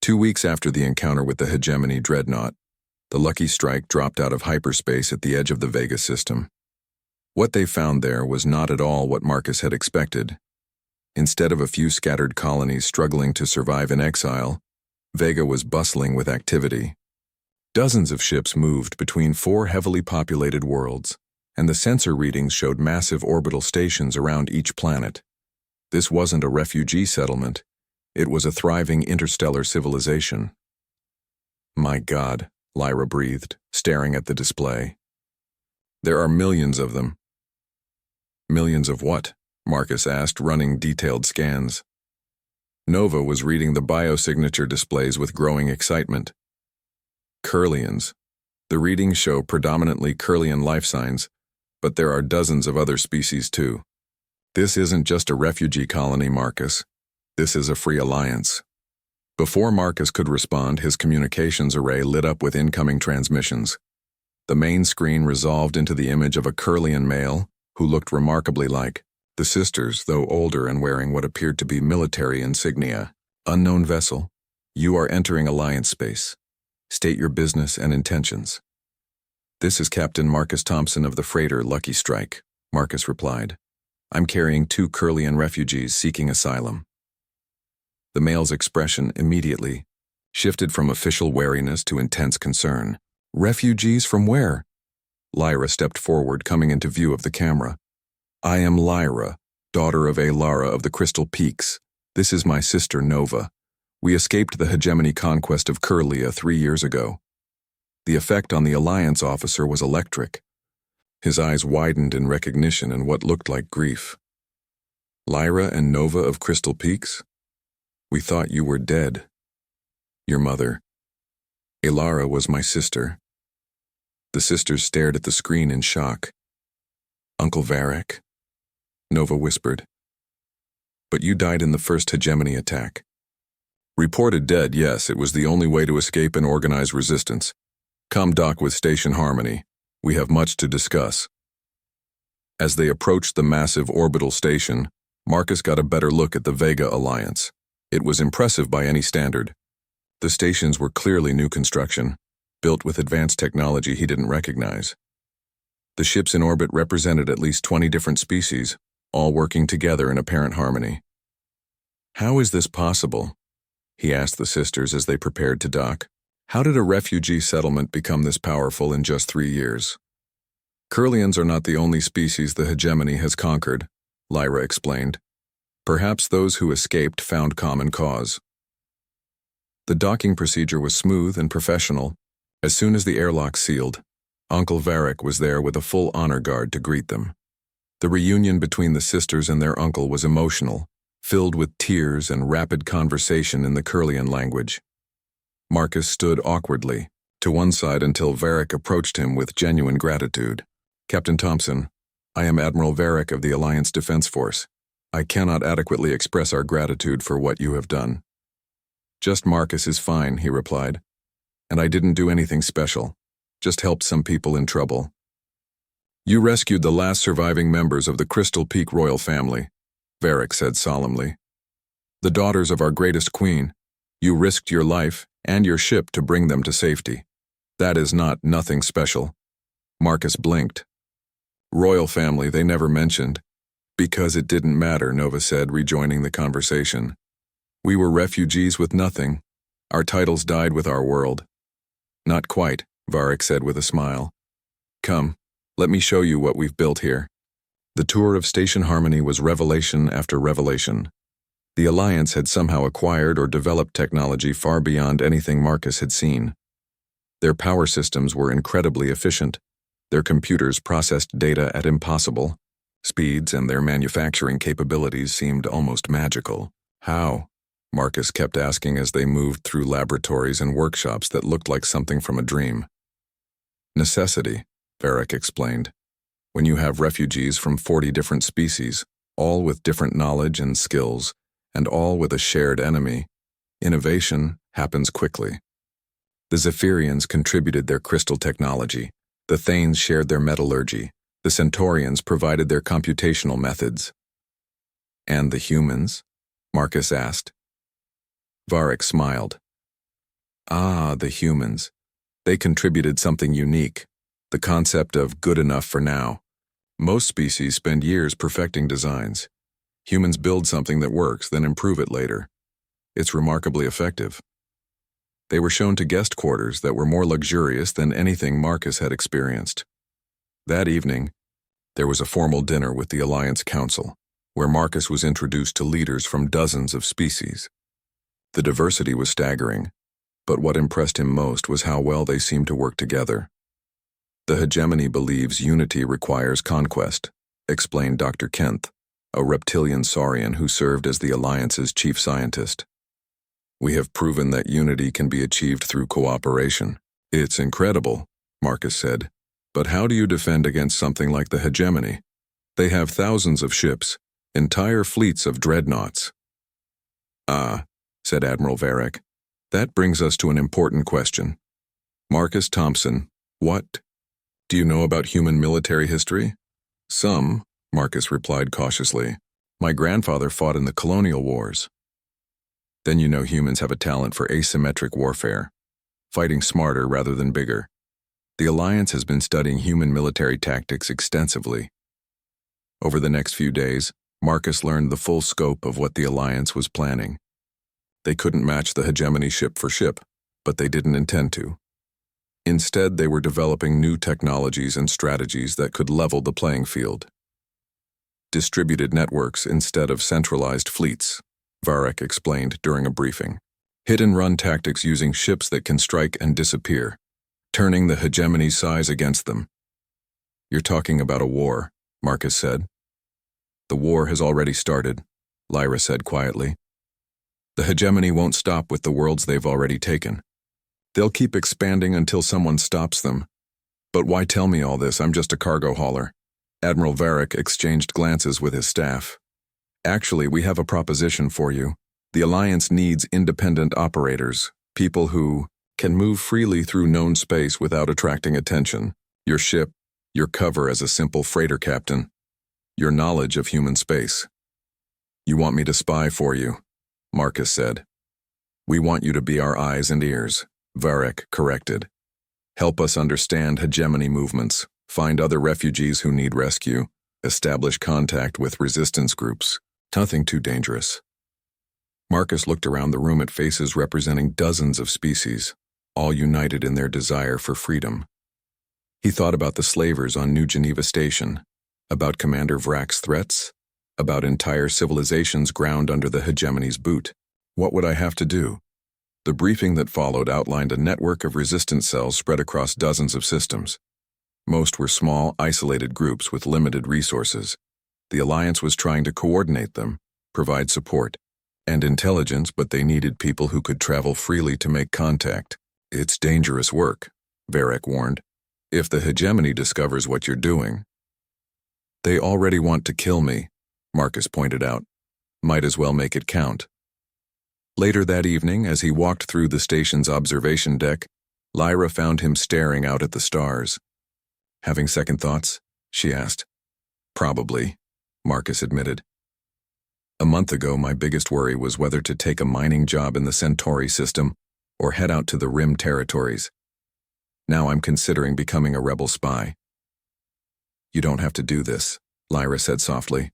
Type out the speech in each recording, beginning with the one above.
2 weeks after the encounter with the hegemony dreadnought, the Lucky Strike dropped out of hyperspace at the edge of the Vega system. What they found there was not at all what Marcus had expected. Instead of a few scattered colonies struggling to survive in exile, Vega was bustling with activity. Dozens of ships moved between 4 heavily populated worlds, and the sensor readings showed massive orbital stations around each planet. This wasn't a refugee settlement. It was a thriving interstellar civilization. "My God," Lyra breathed, staring at the display. "There are millions of them." "Millions of what?" Marcus asked, running detailed scans. Nova was reading the biosignature displays with growing excitement. "Curlians. The readings show predominantly Curlian life signs, but there are dozens of other species too. This isn't just a refugee colony, Marcus. This is a free alliance." Before Marcus could respond, his communications array lit up with incoming transmissions. The main screen resolved into the image of a Curlian male who looked remarkably like the sisters, though older and wearing what appeared to be military insignia. "Unknown vessel, you are entering Alliance space. State your business and intentions." "This is Captain Marcus Thompson of the freighter Lucky Strike," Marcus replied. "I'm carrying 2 Curlian refugees seeking asylum." The male's expression immediately shifted from official wariness to intense concern. "Refugees from where?" Lyra stepped forward, coming into view of the camera. "I am Lyra, daughter of Lara of the Crystal Peaks. This is my sister Nova. We escaped the hegemony conquest of Curlia 3 years ago." The effect on the Alliance officer was electric. His eyes widened in recognition and what looked like grief. "Lyra and Nova of Crystal Peaks? We thought you were dead." "Your mother. Lara was my sister." The sisters stared at the screen in shock. "Uncle Varric?" Nova whispered. "But you died in the first hegemony attack." "Reported dead, yes. It was the only way to escape and organize resistance. Come dock with Station Harmony. We have much to discuss." As they approached the massive orbital station, Marcus got a better look at the Vega Alliance. It was impressive by any standard. The stations were clearly new construction, built with advanced technology he didn't recognize. The ships in orbit represented at least 20 different species, all working together in apparent harmony. "How is this possible?" he asked the sisters as they prepared to dock. "How did a refugee settlement become this powerful in just 3 years?" "Curlians are not the only species the hegemony has conquered," Lyra explained. "Perhaps those who escaped found common cause." The docking procedure was smooth and professional. As soon as the airlock sealed, Uncle Varric was there with a full honor guard to greet them. The reunion between the sisters and their uncle was emotional, filled with tears and rapid conversation in the Curlian language. Marcus stood awkwardly to one side until Varric approached him with genuine gratitude. "Captain Thompson, I am Admiral Varric of the Alliance Defense Force. I cannot adequately express our gratitude for what you have done." "Just Marcus is fine," he replied. "And I didn't do anything special. Just helped some people in trouble." "You rescued the last surviving members of the Crystal Peak royal family," Varric said solemnly. "The daughters of our greatest queen. You risked your life and your ship to bring them to safety. That is not nothing special." Marcus blinked. "Royal family they never mentioned." "Because it didn't matter," Nova said, rejoining the conversation. "We were refugees with nothing. Our titles died with our world." "Not quite," Varric said with a smile. "Come, let me show you what we've built here." The tour of Station Harmony was revelation after revelation. The Alliance had somehow acquired or developed technology far beyond anything Marcus had seen. Their power systems were incredibly efficient. Their computers processed data at impossible speeds, and their manufacturing capabilities seemed almost magical. "How?" Marcus kept asking as they moved through laboratories and workshops that looked like something from a dream. "Necessity," Varric explained. "When you have refugees from 40 different species, all with different knowledge and skills, and all with a shared enemy, innovation happens quickly." The Zephyrians contributed their crystal technology, the Thanes shared their metallurgy, the Centaurians provided their computational methods. "And the humans?" Marcus asked. Varric smiled. Ah, the humans. They contributed something unique, the concept of good enough for now. Most species spend years perfecting designs. Humans build something that works, then improve it later. It's remarkably effective. They were shown to guest quarters that were more luxurious than anything Marcus had experienced. That evening, there was a formal dinner with the Alliance Council, where Marcus was introduced to leaders from dozens of species. The diversity was staggering, but what impressed him most was how well they seemed to work together. The hegemony believes unity requires conquest, explained Dr. Kent, a reptilian saurian who served as the Alliance's chief scientist. We have proven that unity can be achieved through cooperation. It's incredible, Marcus said, but how do you defend against something like the hegemony? They have thousands of ships, entire fleets of dreadnoughts. Ah, said Admiral Varric, that brings us to an important question. Marcus Thompson, what? Do you know about human military history? Some, Marcus replied cautiously. My grandfather fought in the colonial wars. Then you know humans have a talent for asymmetric warfare, fighting smarter rather than bigger. The Alliance has been studying human military tactics extensively. Over the next few days, Marcus learned the full scope of what the Alliance was planning. They couldn't match the hegemony ship for ship, but they didn't intend to. Instead, they were developing new technologies and strategies that could level the playing field. Distributed networks instead of centralized fleets, Varric explained during a briefing. Hit-and-run tactics using ships that can strike and disappear, turning the hegemony's size against them. You're talking about a war, Marcus said. The war has already started, Lyra said quietly. The hegemony won't stop with the worlds they've already taken. They'll keep expanding until someone stops them. But why tell me all this? I'm just a cargo hauler. Admiral Varric exchanged glances with his staff. Actually, we have a proposition for you. The Alliance needs independent operators, people who can move freely through known space without attracting attention. Your ship, your cover as a simple freighter captain, your knowledge of human space. You want me to spy for you, Marcus said. We want you to be our eyes and ears, Varric corrected. Help us understand hegemony movements, find other refugees who need rescue, establish contact with resistance groups. Nothing too dangerous. Marcus looked around the room at faces representing dozens of species, all united in their desire for freedom. He thought about the slavers on New Geneva Station, about Commander Vrac's threats, about entire civilizations ground under the hegemony's boot. What would I have to do? The briefing that followed outlined a network of resistance cells spread across dozens of systems. Most were small, isolated groups with limited resources. The Alliance was trying to coordinate them, provide support, and intelligence, but they needed people who could travel freely to make contact. It's dangerous work, Varric warned. If the hegemony discovers what you're doing. They already want to kill me, Marcus pointed out. Might as well make it count. Later that evening, as he walked through the station's observation deck, Lyra found him staring out at the stars. Having second thoughts? She asked. Probably, Marcus admitted. A month ago, my biggest worry was whether to take a mining job in the Centauri system or head out to the Rim territories. Now I'm considering becoming a rebel spy. You don't have to do this, Lyra said softly.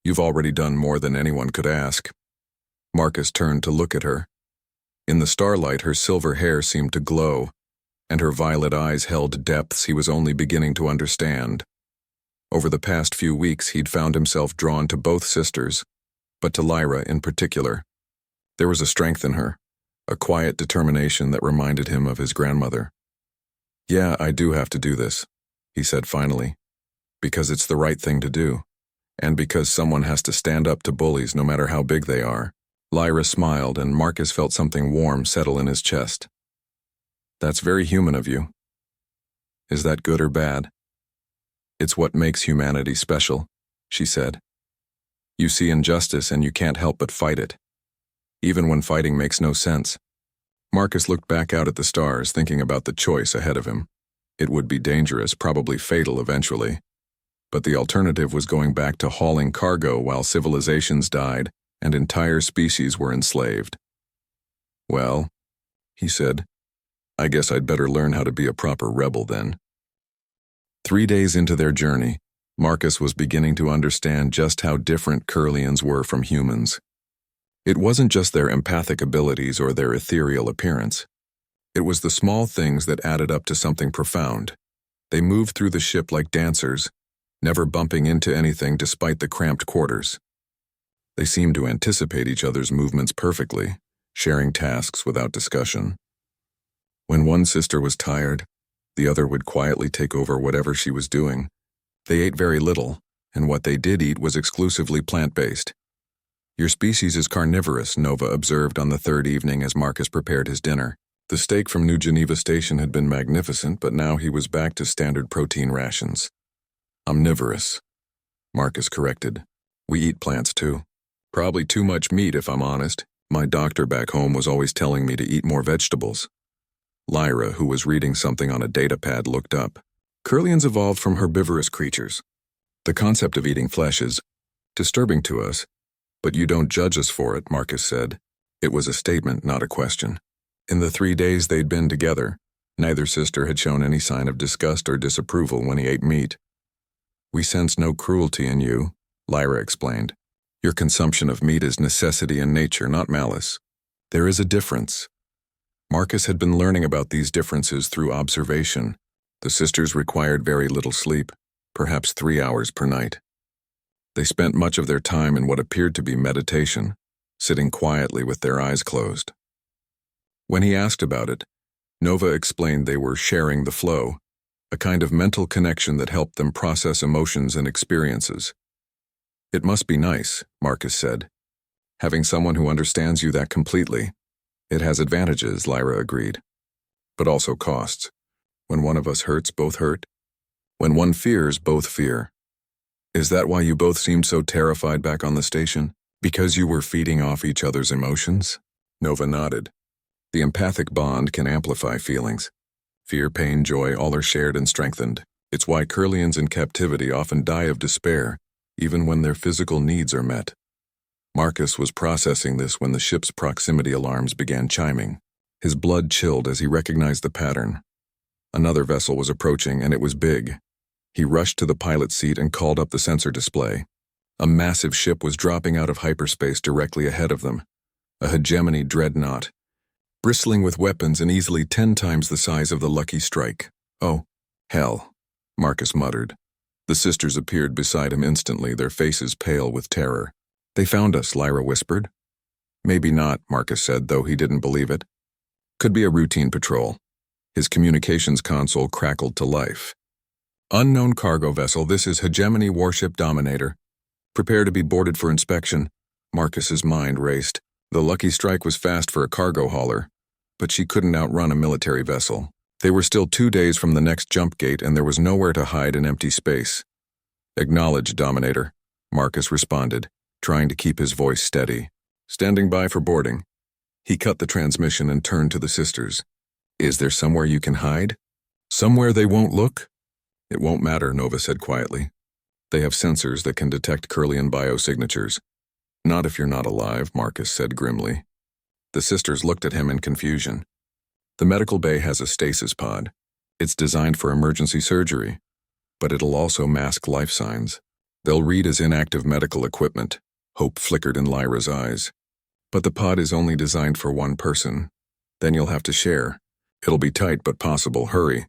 You've already done more than anyone could ask. Marcus turned to look at her. In the starlight, her silver hair seemed to glow, and her violet eyes held depths he was only beginning to understand. Over the past few weeks, he'd found himself drawn to both sisters, but to Lyra in particular. There was a strength in her, a quiet determination that reminded him of his grandmother. Yeah, I do have to do this, he said finally, because it's the right thing to do, and because someone has to stand up to bullies no matter how big they are. Lyra smiled, and Marcus felt something warm settle in his chest. That's very human of you. Is that good or bad? It's what makes humanity special, she said. You see injustice and you can't help but fight it, even when fighting makes no sense. Marcus looked back out at the stars, thinking about the choice ahead of him. It would be dangerous, probably fatal eventually. But the alternative was going back to hauling cargo while civilizations died and entire species were enslaved. Well, he said. I guess I'd better learn how to be a proper rebel then. 3 days into their journey, Marcus was beginning to understand just how different Curlians were from humans. It wasn't just their empathic abilities or their ethereal appearance. It was the small things that added up to something profound. They moved through the ship like dancers, never bumping into anything despite the cramped quarters. They seemed to anticipate each other's movements perfectly, sharing tasks without discussion. When one sister was tired, the other would quietly take over whatever she was doing. They ate very little, and what they did eat was exclusively plant-based. Your species is carnivorous, Nova observed on the third evening as Marcus prepared his dinner. The steak from New Geneva Station had been magnificent, but now he was back to standard protein rations. Omnivorous, Marcus corrected. We eat plants too. Probably too much meat if I'm honest. My doctor back home was always telling me to eat more vegetables. Lyra, who was reading something on a datapad, looked up. Curlians evolved from herbivorous creatures. The concept of eating flesh is disturbing to us, but you don't judge us for it, Marcus said. It was a statement, not a question. In the 3 days they'd been together, neither sister had shown any sign of disgust or disapproval when he ate meat. We sense no cruelty in you, Lyra explained. Your consumption of meat is necessity in nature, not malice. There is a difference. Marcus had been learning about these differences through observation. The sisters required very little sleep, perhaps 3 hours per night. They spent much of their time in what appeared to be meditation, sitting quietly with their eyes closed. When he asked about it, Nova explained they were sharing the flow, a kind of mental connection that helped them process emotions and experiences. It must be nice, Marcus said. Having someone who understands you that completely. It has advantages, Lyra agreed. But also costs. When one of us hurts, both hurt. When one fears, both fear. Is that why you both seemed so terrified back on the station? Because you were feeding off each other's emotions? Nova nodded. The empathic bond can amplify feelings. Fear, pain, joy, all are shared and strengthened. It's why Curlians in captivity often die of despair, even when their physical needs are met. Marcus was processing this when the ship's proximity alarms began chiming. His blood chilled as he recognized the pattern. Another vessel was approaching, and it was big. He rushed to the pilot's seat and called up the sensor display. A massive ship was dropping out of hyperspace directly ahead of them. A hegemony dreadnought, bristling with weapons and easily 10 times the size of the Lucky Strike. Oh, hell, Marcus muttered. The sisters appeared beside him instantly, their faces pale with terror. They found us, Lyra whispered. Maybe not, Marcus said, though he didn't believe it. Could be a routine patrol. His communications console crackled to life. Unknown cargo vessel, this is Hegemony Warship Dominator. Prepare to be boarded for inspection. Marcus's mind raced. The Lucky Strike was fast for a cargo hauler, but she couldn't outrun a military vessel. They were still 2 days from the next jump gate, and there was nowhere to hide in empty space. Acknowledged, Dominator, Marcus responded, trying to keep his voice steady. Standing by for boarding. He cut the transmission and turned to the sisters. Is there somewhere you can hide? Somewhere they won't look? It won't matter, Nova said quietly. They have sensors that can detect Curlian biosignatures. Not if you're not alive, Marcus said grimly. The sisters looked at him in confusion. The medical bay has a stasis pod. It's designed for emergency surgery, but it'll also mask life signs. They'll read as inactive medical equipment. Hope flickered in Lyra's eyes. But the pod is only designed for one person. Then you'll have to share. It'll be tight but possible. Hurry.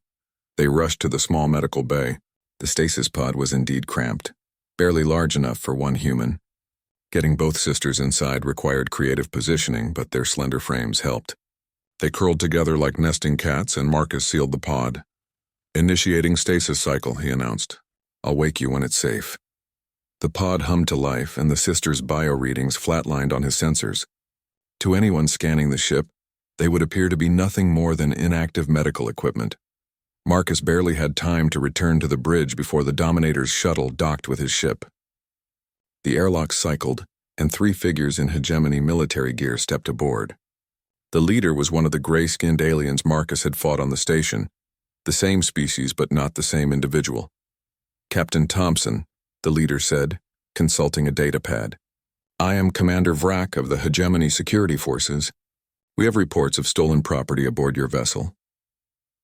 They rushed to the small medical bay. The stasis pod was indeed cramped, barely large enough for one human. Getting both sisters inside required creative positioning, but their slender frames helped. They curled together like nesting cats, and Marcus sealed the pod. Initiating stasis cycle, he announced. I'll wake you when it's safe. The pod hummed to life, and the sisters' bio-readings flatlined on his sensors. To anyone scanning the ship, they would appear to be nothing more than inactive medical equipment. Marcus barely had time to return to the bridge before the Dominator's shuttle docked with his ship. The airlock cycled, and 3 figures in hegemony military gear stepped aboard. The leader was one of the gray-skinned aliens Marcus had fought on the station, the same species but not the same individual. Captain Thompson, the leader said, consulting a datapad. I am Commander Vrak of the Hegemony Security Forces. We have reports of stolen property aboard your vessel.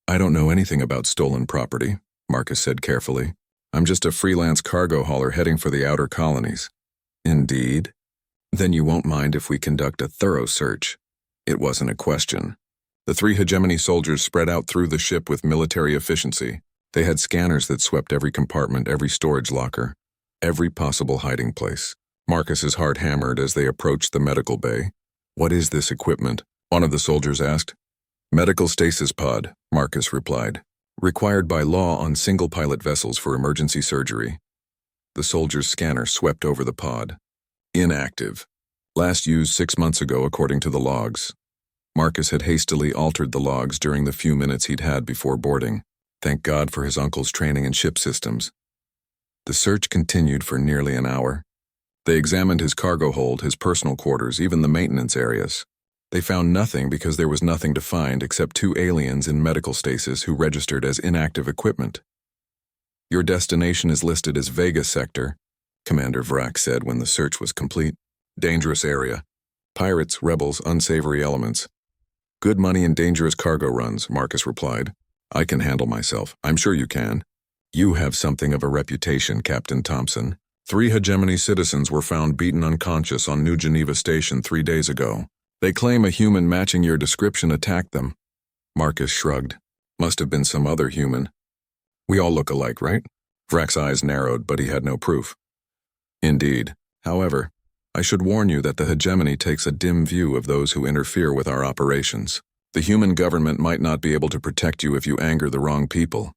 I don't know anything about stolen property, Marcus said carefully. I'm just a freelance cargo hauler heading for the outer colonies. Indeed? Then you won't mind if we conduct a thorough search. It wasn't a question. The 3 hegemony soldiers spread out through the ship with military efficiency. They had scanners that swept every compartment, every storage locker, every possible hiding place. Marcus's heart hammered as they approached the medical bay. What is this equipment? One of the soldiers asked. Medical stasis pod, Marcus replied. Required by law on single-pilot vessels for emergency surgery. The soldier's scanner swept over the pod. Inactive. Last used 6 months ago according to the logs. Marcus had hastily altered the logs during the few minutes he'd had before boarding. Thank God for his uncle's training in ship systems. The search continued for nearly an hour. They examined his cargo hold, his personal quarters, even the maintenance areas. They found nothing because there was nothing to find except 2 aliens in medical stasis who registered as inactive equipment. Your destination is listed as Vega Sector, Commander Vrak said when the search was complete. Dangerous area. Pirates, rebels, unsavory elements. Good money and dangerous cargo runs, Marcus replied. I can handle myself. I'm sure you can. You have something of a reputation, Captain Thompson. 3 hegemony citizens were found beaten unconscious on New Geneva Station 3 days ago. They claim a human matching your description attacked them. Marcus shrugged. Must have been some other human. We all look alike, right? Vrak's eyes narrowed, but he had no proof. Indeed. However, I should warn you that the hegemony takes a dim view of those who interfere with our operations. The human government might not be able to protect you if you anger the wrong people.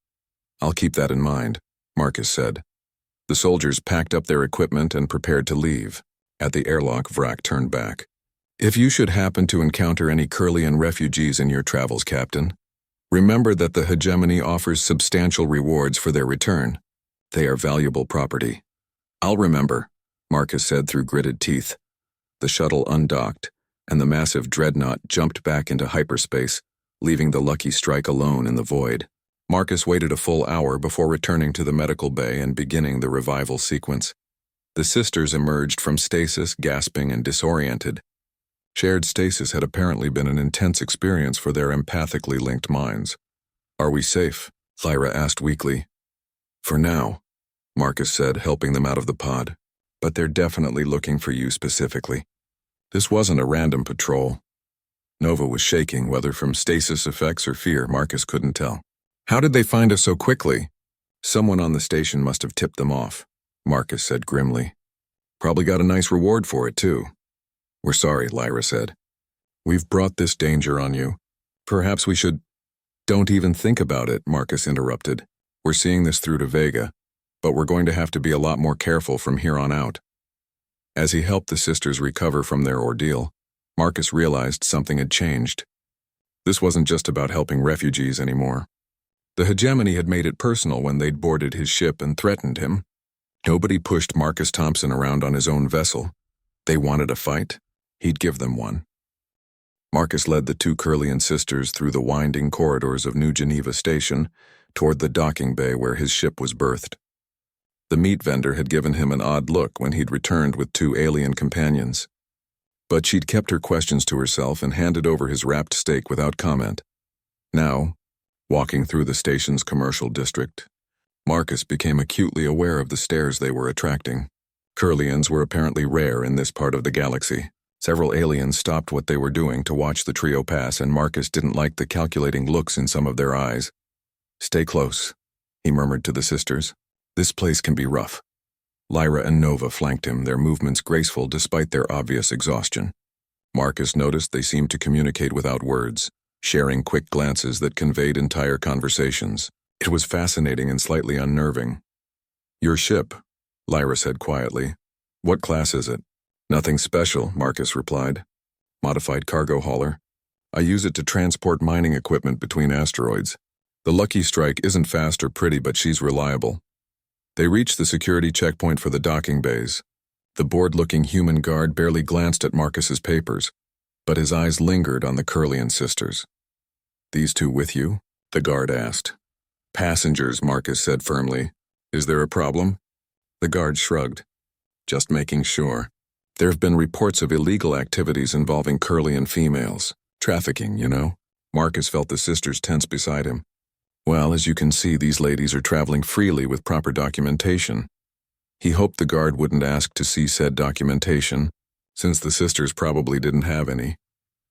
I'll keep that in mind, Marcus said. The soldiers packed up their equipment and prepared to leave. At the airlock, Vrak turned back. If you should happen to encounter any Curlian refugees in your travels, Captain, remember that the hegemony offers substantial rewards for their return. They are valuable property. I'll remember, Marcus said through gritted teeth. The shuttle undocked, and the massive dreadnought jumped back into hyperspace, leaving the Lucky Strike alone in the void. Marcus waited a full hour before returning to the medical bay and beginning the revival sequence. The sisters emerged from stasis, gasping and disoriented. Shared stasis had apparently been an intense experience for their empathically linked minds. Are we safe? Lyra asked weakly. For now, Marcus said, helping them out of the pod. But they're definitely looking for you specifically. This wasn't a random patrol. Nova was shaking, whether from stasis effects or fear, Marcus couldn't tell. How did they find us so quickly? Someone on the station must have tipped them off, Marcus said grimly. Probably got a nice reward for it, too. We're sorry, Lyra said. We've brought this danger on you. Perhaps we should... Don't even think about it, Marcus interrupted. We're seeing this through to Vega, but we're going to have to be a lot more careful from here on out. As he helped the sisters recover from their ordeal, Marcus realized something had changed. This wasn't just about helping refugees anymore. The hegemony had made it personal when they'd boarded his ship and threatened him. Nobody pushed Marcus Thompson around on his own vessel. They wanted a fight. He'd give them one. Marcus led the 2 Curlian sisters through the winding corridors of New Geneva Station toward the docking bay where his ship was berthed. The meat vendor had given him an odd look when he'd returned with 2 alien companions. But she'd kept her questions to herself and handed over his wrapped steak without comment. Now, walking through the station's commercial district, Marcus became acutely aware of the stares they were attracting. Curlians were apparently rare in this part of the galaxy. Several aliens stopped what they were doing to watch the trio pass, and Marcus didn't like the calculating looks in some of their eyes. Stay close, he murmured to the sisters. This place can be rough. Lyra and Nova flanked him, their movements graceful despite their obvious exhaustion. Marcus noticed they seemed to communicate without words, sharing quick glances that conveyed entire conversations. It was fascinating and slightly unnerving. Your ship, Lyra said quietly. What class is it? Nothing special, Marcus replied. Modified cargo hauler. I use it to transport mining equipment between asteroids. The Lucky Strike isn't fast or pretty, but she's reliable. They reached the security checkpoint for the docking bays. The bored-looking human guard barely glanced at Marcus's papers, but his eyes lingered on the Curlian sisters. These 2 with you? The guard asked. Passengers, Marcus said firmly. Is there a problem? The guard shrugged. Just making sure. There have been reports of illegal activities involving Curlian females. Trafficking, you know? Marcus felt the sisters tense beside him. Well, as you can see, these ladies are traveling freely with proper documentation. He hoped the guard wouldn't ask to see said documentation, since the sisters probably didn't have any.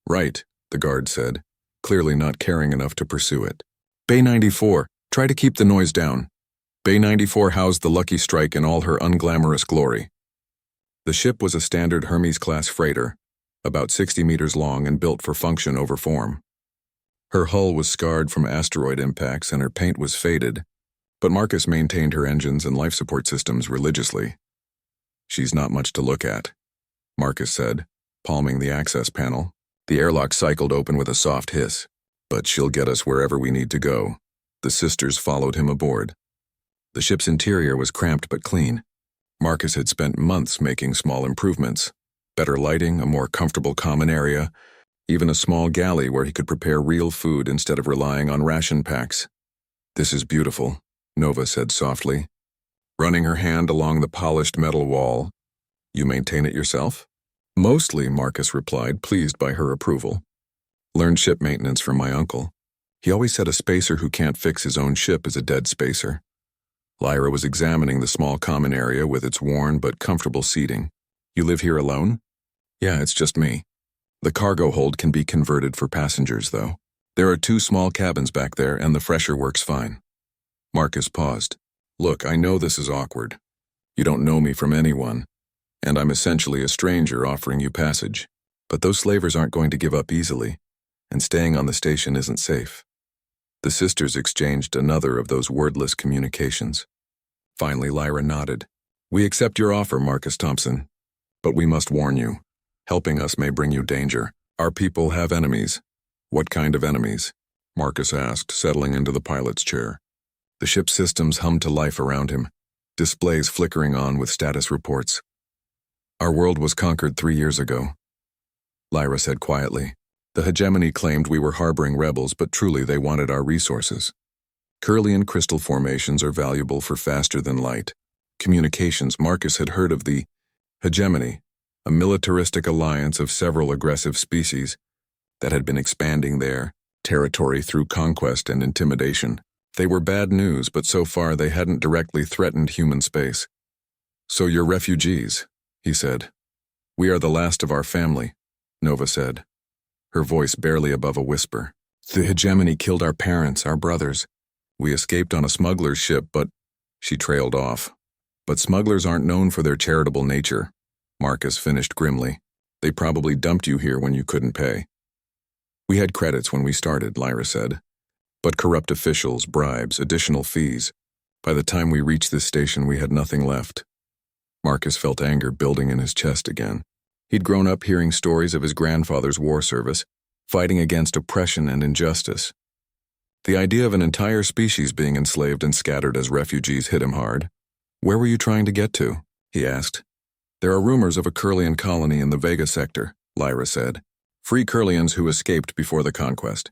Right, the guard said, clearly not caring enough to pursue it. Bay 94, try to keep the noise down. Bay 94 housed the Lucky Strike in all her unglamorous glory. The ship was a standard Hermes-class freighter, about 60 meters long and built for function over form. Her hull was scarred from asteroid impacts and her paint was faded, but Marcus maintained her engines and life support systems religiously. She's not much to look at, Marcus said, palming the access panel. The airlock cycled open with a soft hiss. But she'll get us wherever we need to go. The sisters followed him aboard. The ship's interior was cramped but clean. Marcus had spent months making small improvements. Better lighting, a more comfortable common area, even a small galley where he could prepare real food instead of relying on ration packs. This is beautiful, Nova said softly, running her hand along the polished metal wall. You maintain it yourself? Mostly, Marcus replied, pleased by her approval. Learned ship maintenance from my uncle. He always said a spacer who can't fix his own ship is a dead spacer. Lyra was examining the small common area with its worn but comfortable seating. You live here alone? Yeah, it's just me. The cargo hold can be converted for passengers, though. There are 2 small cabins back there and the fresher works fine. Marcus paused. Look, I know this is awkward. You don't know me from anyone, and I'm essentially a stranger offering you passage. But those slavers aren't going to give up easily, and staying on the station isn't safe. The sisters exchanged another of those wordless communications. Finally, Lyra nodded. We accept your offer, Marcus Thompson. But we must warn you. Helping us may bring you danger. Our people have enemies. What kind of enemies? Marcus asked, settling into the pilot's chair. The ship's systems hummed to life around him, displays flickering on with status reports. Our world was conquered 3 years ago, Lyra said quietly. The hegemony claimed we were harboring rebels, but truly they wanted our resources. Kirlian crystal formations are valuable for faster than light communications. Marcus had heard of the hegemony, a militaristic alliance of several aggressive species that had been expanding their territory through conquest and intimidation. They were bad news, but so far they hadn't directly threatened human space. So you're refugees, he said. We are the last of our family, Nova said, her voice barely above a whisper. The hegemony killed our parents, our brothers. We escaped on a smuggler's ship, but she trailed off. But smugglers aren't known for their charitable nature, Marcus finished grimly. They probably dumped you here when you couldn't pay. We had credits when we started, Lyra said. But corrupt officials, bribes, additional fees. By the time we reached this station, we had nothing left. Marcus felt anger building in his chest again. He'd grown up hearing stories of his grandfather's war service, fighting against oppression and injustice. The idea of an entire species being enslaved and scattered as refugees hit him hard. Where were you trying to get to? He asked. There are rumors of a Kirlian colony in the Vega sector, Lyra said. Free Kirlians who escaped before the conquest.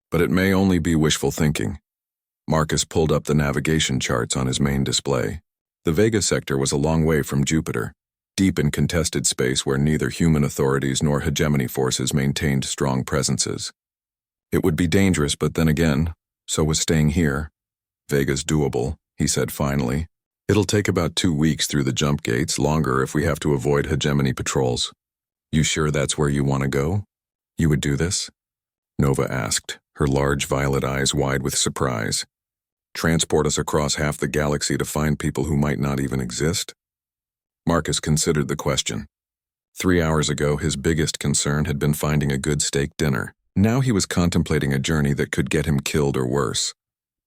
But it may only be wishful thinking. Marcus pulled up the navigation charts on his main display. The Vega sector was a long way from Jupiter, deep in contested space where neither human authorities nor hegemony forces maintained strong presences. It would be dangerous, but then again, so was staying here. Vega's doable, he said finally. It'll take about 2 weeks through the jump gates, longer if we have to avoid hegemony patrols. You sure that's where you want to go? You would do this? Nova asked, her large violet eyes wide with surprise. Transport us across half the galaxy to find people who might not even exist? Marcus considered the question. 3 hours ago, his biggest concern had been finding a good steak dinner. Now he was contemplating a journey that could get him killed or worse,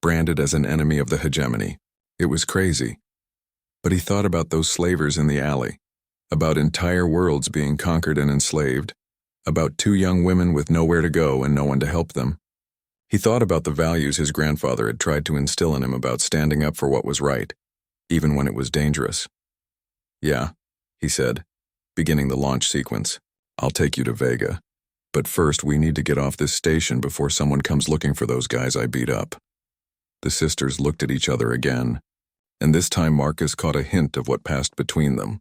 branded as an enemy of the hegemony. It was crazy. But he thought about those slavers in the alley, about entire worlds being conquered and enslaved, about 2 young women with nowhere to go and no one to help them. He thought about the values his grandfather had tried to instill in him about standing up for what was right, even when it was dangerous. Yeah, he said, beginning the launch sequence. I'll take you to Vega. But first we need to get off this station before someone comes looking for those guys I beat up. The sisters looked at each other again, and this time Marcus caught a hint of what passed between them.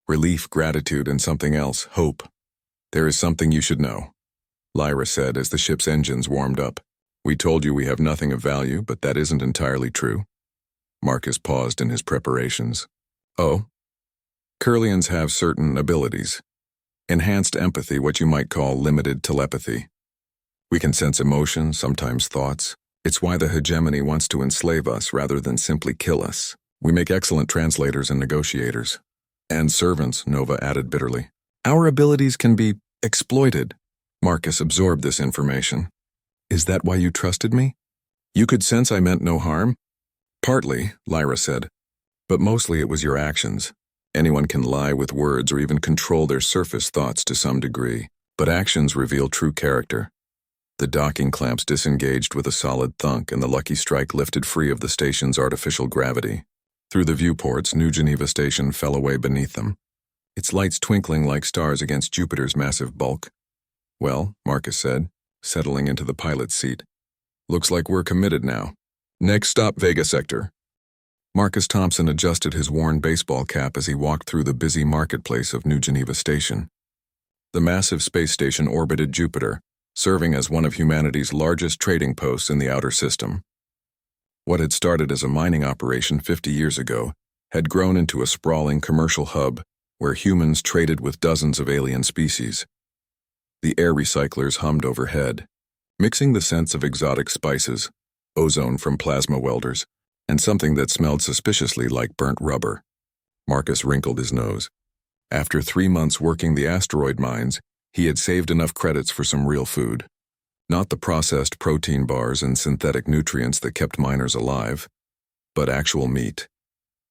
Relief, gratitude, and something else, hope. There is something you should know. Lyra said as the ship's engines warmed up. We told you we have nothing of value, but that isn't entirely true. Marcus paused in his preparations. Oh? Curlians have certain abilities. Enhanced empathy, what you might call limited telepathy. We can sense emotion, sometimes thoughts. It's why the hegemony wants to enslave us rather than simply kill us. We make excellent translators and negotiators. And servants, Nova added bitterly. Our abilities can be exploited. Marcus absorbed this information. Is that why you trusted me? You could sense I meant no harm? Partly, Lyra said. But mostly it was your actions. Anyone can lie with words or even control their surface thoughts to some degree, but actions reveal true character. The docking clamps disengaged with a solid thunk, and the Lucky Strike lifted free of the station's artificial gravity. Through the viewports, New Geneva Station fell away beneath them, its lights twinkling like stars against Jupiter's massive bulk. Well, Marcus said, settling into the pilot's seat. Looks like we're committed now. Next stop, Vega Sector. Marcus Thompson adjusted his worn baseball cap as he walked through the busy marketplace of New Geneva Station. The massive space station orbited Jupiter, serving as one of humanity's largest trading posts in the outer system. What had started as a mining operation 50 years ago had grown into a sprawling commercial hub where humans traded with dozens of alien species. The air recyclers hummed overhead, mixing the scents of exotic spices, ozone from plasma welders, and something that smelled suspiciously like burnt rubber. Marcus wrinkled his nose. After 3 months working the asteroid mines, he had saved enough credits for some real food. Not the processed protein bars and synthetic nutrients that kept miners alive, but actual meat.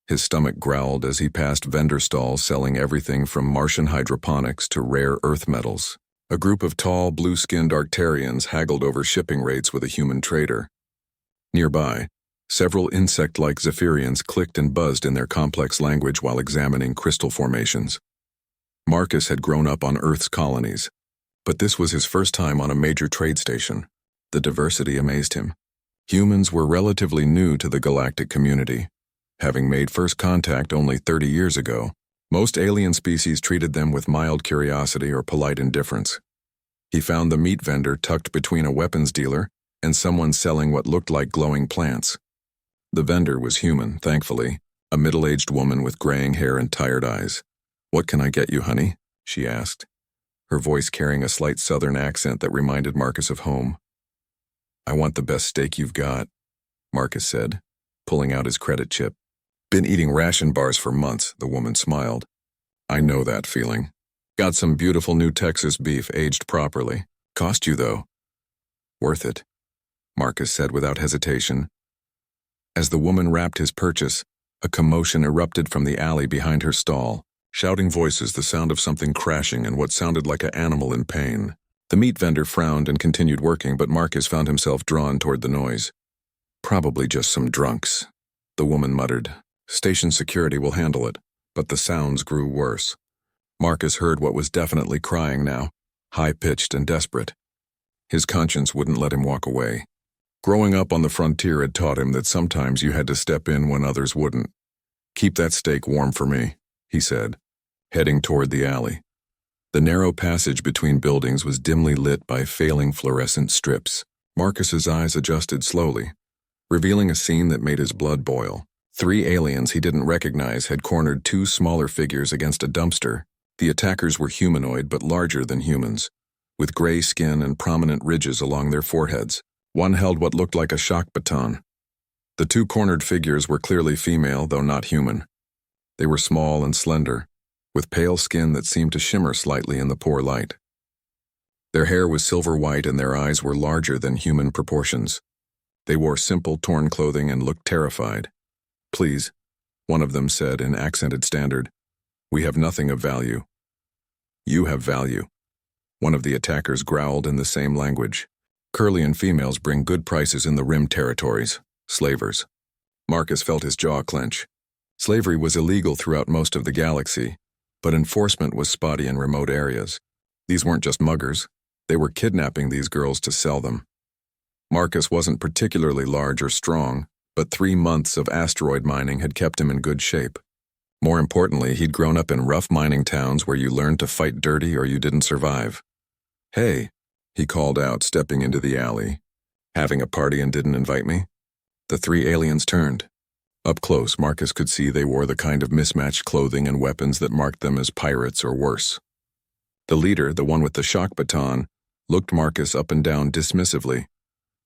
His stomach growled as he passed vendor stalls selling everything from Martian hydroponics to rare earth metals. A group of tall, blue-skinned Arctarians haggled over shipping rates with a human trader. Nearby, several insect-like Zephyrians clicked and buzzed in their complex language while examining crystal formations. Marcus had grown up on Earth's colonies, but this was his first time on a major trade station. The diversity amazed him. Humans were relatively new to the galactic community. Having made first contact only 30 years ago, most alien species treated them with mild curiosity or polite indifference. He found the meat vendor tucked between a weapons dealer and someone selling what looked like glowing plants. The vendor was human, thankfully, a middle-aged woman with graying hair and tired eyes. "What can I get you, honey?" she asked, her voice carrying a slight southern accent that reminded Marcus of home. "I want the best steak you've got," Marcus said, pulling out his credit chip. "Been eating ration bars for months," the woman smiled. "I know that feeling. Got some beautiful new Texas beef aged properly. Cost you, though." "Worth it," Marcus said without hesitation. As the woman wrapped his purchase, a commotion erupted from the alley behind her stall. Shouting voices, the sound of something crashing, and what sounded like an animal in pain. The meat vendor frowned and continued working, but Marcus found himself drawn toward the noise. "Probably just some drunks," the woman muttered. "Station security will handle it." But the sounds grew worse. Marcus heard what was definitely crying now, high-pitched and desperate. His conscience wouldn't let him walk away. Growing up on the frontier had taught him that sometimes you had to step in when others wouldn't. "Keep that steak warm for me," he said, heading toward the alley. The narrow passage between buildings was dimly lit by failing fluorescent strips. Marcus's eyes adjusted slowly, revealing a scene that made his blood boil. 3 aliens he didn't recognize had cornered 2 smaller figures against a dumpster. The attackers were humanoid but larger than humans, with gray skin and prominent ridges along their foreheads. One held what looked like a shock baton. The 2 cornered figures were clearly female, though not human. They were small and slender, with pale skin that seemed to shimmer slightly in the poor light. Their hair was silver white and their eyes were larger than human proportions. They wore simple, torn clothing and looked terrified. "Please," one of them said in accented standard, "we have nothing of value." "You have value," one of the attackers growled in the same language. "Curlian females bring good prices in the Rim territories, slavers." Marcus felt his jaw clench. Slavery was illegal throughout most of the galaxy, but enforcement was spotty in remote areas. These weren't just muggers. They were kidnapping these girls to sell them. Marcus wasn't particularly large or strong, but 3 months of asteroid mining had kept him in good shape. More importantly, he'd grown up in rough mining towns where you learned to fight dirty or you didn't survive. "Hey," he called out, stepping into the alley. Having a party and didn't invite me? The three aliens turned. Up close, Marcus could see they wore the kind of mismatched clothing and weapons that marked them as pirates or worse. The leader, the one with the shock baton, looked Marcus up and down dismissively.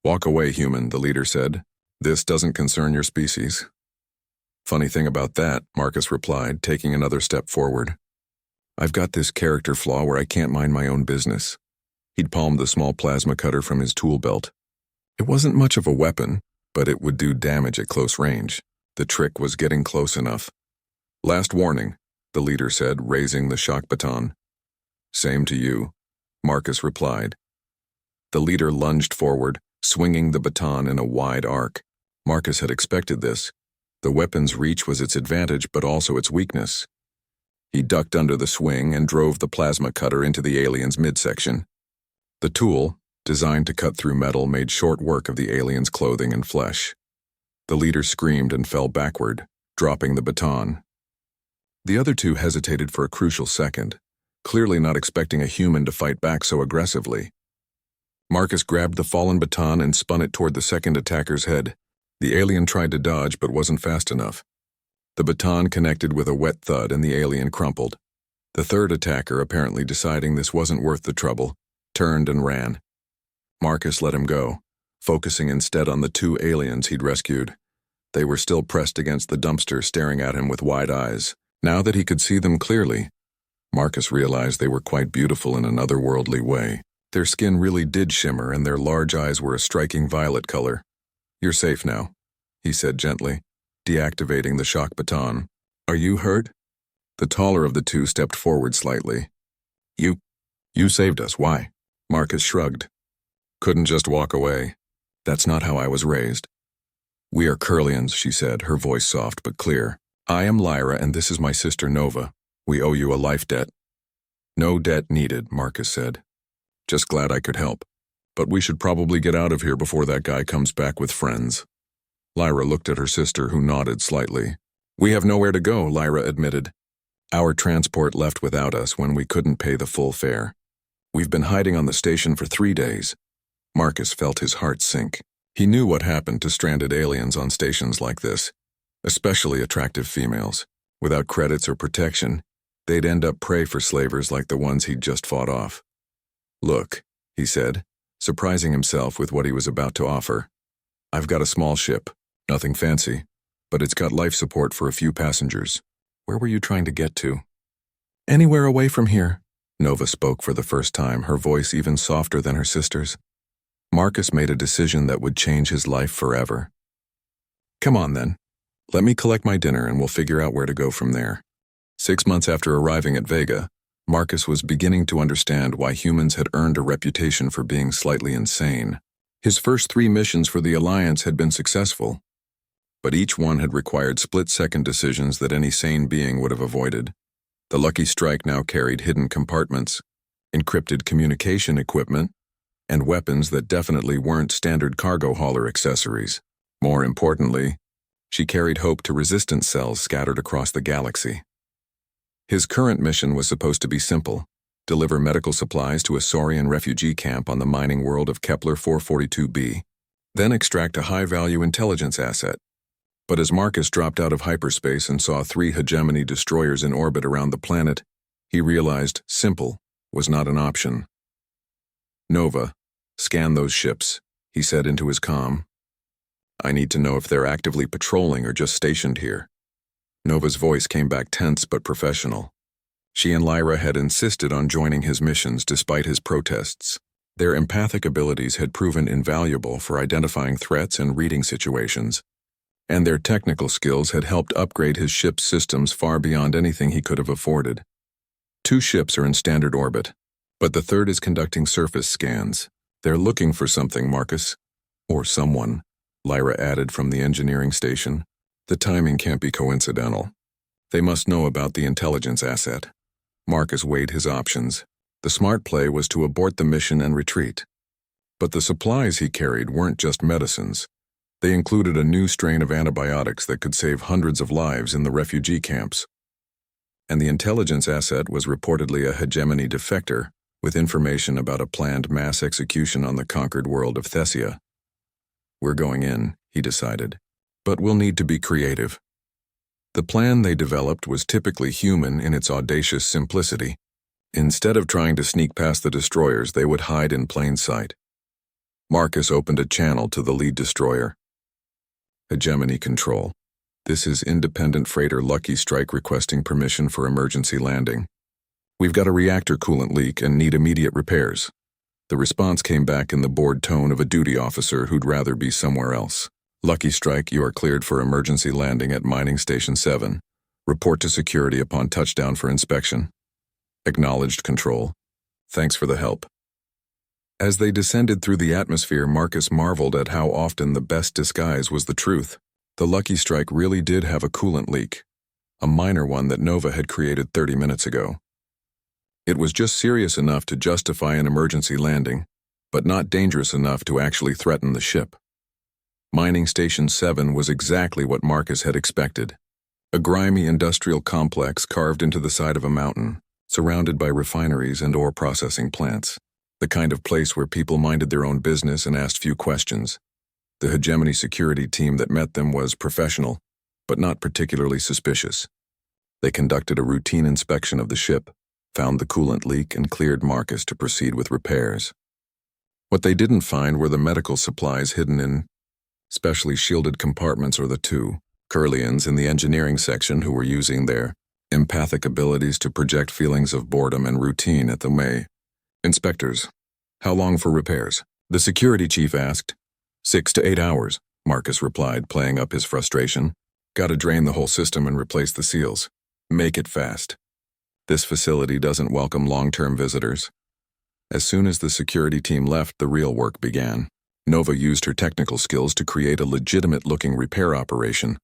"Walk away, human," the leader said. "This doesn't concern your species." "Funny thing about that," Marcus replied, taking another step forward. "I've got this character flaw where I can't mind my own business." He'd palmed the small plasma cutter from his tool belt. It wasn't much of a weapon, but it would do damage at close range. The trick was getting close enough. "Last warning," the leader said, raising the shock baton. "Same to you," Marcus replied. The leader lunged forward, swinging the baton in a wide arc. Marcus had expected this. The weapon's reach was its advantage, but also its weakness. He ducked under the swing and drove the plasma cutter into the alien's midsection. The tool, designed to cut through metal, made short work of the alien's clothing and flesh. The leader screamed and fell backward, dropping the baton. The other two hesitated for a crucial second, clearly not expecting a human to fight back so aggressively. Marcus grabbed the fallen baton and spun it toward the second attacker's head. The alien tried to dodge but wasn't fast enough. The baton connected with a wet thud and the alien crumpled. The third attacker, apparently deciding this wasn't worth the trouble, turned and ran. Marcus let him go, focusing instead on the two aliens he'd rescued. They were still pressed against the dumpster, staring at him with wide eyes. Now that he could see them clearly, Marcus realized they were quite beautiful in an otherworldly way. Their skin really did shimmer, and their large eyes were a striking violet color. "You're safe now," he said gently, deactivating the shock baton. "Are you hurt?" The taller of the two stepped forward slightly. You saved us. Why?" Marcus shrugged. "Couldn't just walk away. That's not how I was raised." "We are Curlians," she said, her voice soft but clear. "I am Lyra, and this is my sister Nova. We owe you a life debt." "No debt needed," Marcus said. "Just glad I could help. But we should probably get out of here before that guy comes back with friends." Lyra looked at her sister, who nodded slightly. "We have nowhere to go," Lyra admitted. "Our transport left without us when we couldn't pay the full fare. We've been hiding on the station for 3 days." Marcus felt his heart sink. He knew what happened to stranded aliens on stations like this, especially attractive females. Without credits or protection, they'd end up prey for slavers like the ones he'd just fought off. "Look," he said, surprising himself with what he was about to offer. "I've got a small ship, nothing fancy, but it's got life support for a few passengers. Where were you trying to get to?" "Anywhere away from here," Nova spoke for the first time, her voice even softer than her sister's. Marcus made a decision that would change his life forever. "Come on then. Let me collect my dinner and we'll figure out where to go from there." 6 months after arriving at Vega, Marcus was beginning to understand why humans had earned a reputation for being slightly insane. His first 3 missions for the Alliance had been successful, but each one had required split-second decisions that any sane being would have avoided. The Lucky Strike now carried hidden compartments, encrypted communication equipment, and weapons that definitely weren't standard cargo hauler accessories. More importantly, she carried hope to resistance cells scattered across the galaxy. His current mission was supposed to be simple: deliver medical supplies to a Saurian refugee camp on the mining world of Kepler 442b, then extract a high-value intelligence asset. But as Marcus dropped out of hyperspace and saw 3 hegemony destroyers in orbit around the planet, he realized simple was not an option. "Nova, scan those ships," he said into his comm. "I need to know if they're actively patrolling or just stationed here." Nova's voice came back tense but professional. She and Lyra had insisted on joining his missions despite his protests. Their empathic abilities had proven invaluable for identifying threats and reading situations, and their technical skills had helped upgrade his ship's systems far beyond anything he could have afforded. 2 ships are in standard orbit, but the third is conducting surface scans. "They're looking for something, Marcus. Or someone," Lyra added from the engineering station. "The timing can't be coincidental. They must know about the intelligence asset." Marcus weighed his options. The smart play was to abort the mission and retreat. But the supplies he carried weren't just medicines. They included a new strain of antibiotics that could save hundreds of lives in the refugee camps. And the intelligence asset was reportedly a hegemony defector, with information about a planned mass execution on the conquered world of Thessia. We're going in, he decided, but we'll need to be creative. The plan they developed was typically human in its audacious simplicity. Instead of trying to sneak past the destroyers, they would hide in plain sight. Marcus opened a channel to the lead destroyer. Hegemony Control. This is independent freighter Lucky Strike requesting permission for emergency landing. We've got a reactor coolant leak and need immediate repairs. The response came back in the bored tone of a duty officer who'd rather be somewhere else. Lucky Strike, you are cleared for emergency landing at Mining Station 7. Report to security upon touchdown for inspection. Acknowledged, Control. Thanks for the help. As they descended through the atmosphere, Marcus marveled at how often the best disguise was the truth. The Lucky Strike really did have a coolant leak, a minor one that Nova had created 30 minutes ago. It was just serious enough to justify an emergency landing, but not dangerous enough to actually threaten the ship. Mining Station 7 was exactly what Marcus had expected. A grimy industrial complex carved into the side of a mountain, surrounded by refineries and ore processing plants. The kind of place where people minded their own business and asked few questions. The Hegemony security team that met them was professional, but not particularly suspicious. They conducted a routine inspection of the ship, found the coolant leak, and cleared Marcus to proceed with repairs. What they didn't find were the medical supplies hidden in specially shielded compartments, or the two Curlians in the engineering section who were using their empathic abilities to project feelings of boredom and routine at the May. Inspectors, how long for repairs? The security chief asked. 6 to 8 hours, Marcus replied, playing up his frustration. Gotta drain the whole system and replace the seals. Make it fast. This facility doesn't welcome long-term visitors. As soon as the security team left, the real work began. Nova used her technical skills to create a legitimate-looking repair operation,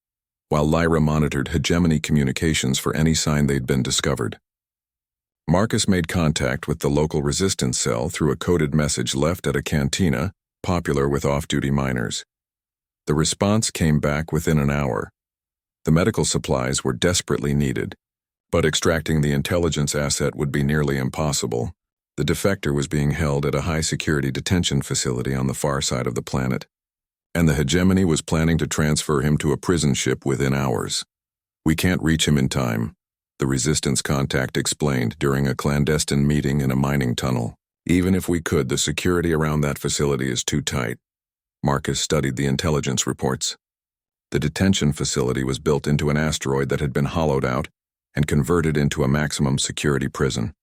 while Lyra monitored Hegemony communications for any sign they'd been discovered. Marcus made contact with the local resistance cell through a coded message left at a cantina popular with off-duty miners. The response came back within an hour. The medical supplies were desperately needed, but extracting the intelligence asset would be nearly impossible. The defector was being held at a high-security detention facility on the far side of the planet, and the Hegemony was planning to transfer him to a prison ship within hours. We can't reach him in time, the resistance contact explained during a clandestine meeting in a mining tunnel. Even if we could, the security around that facility is too tight. Marcus studied the intelligence reports. The detention facility was built into an asteroid that had been hollowed out and converted into a maximum security prison.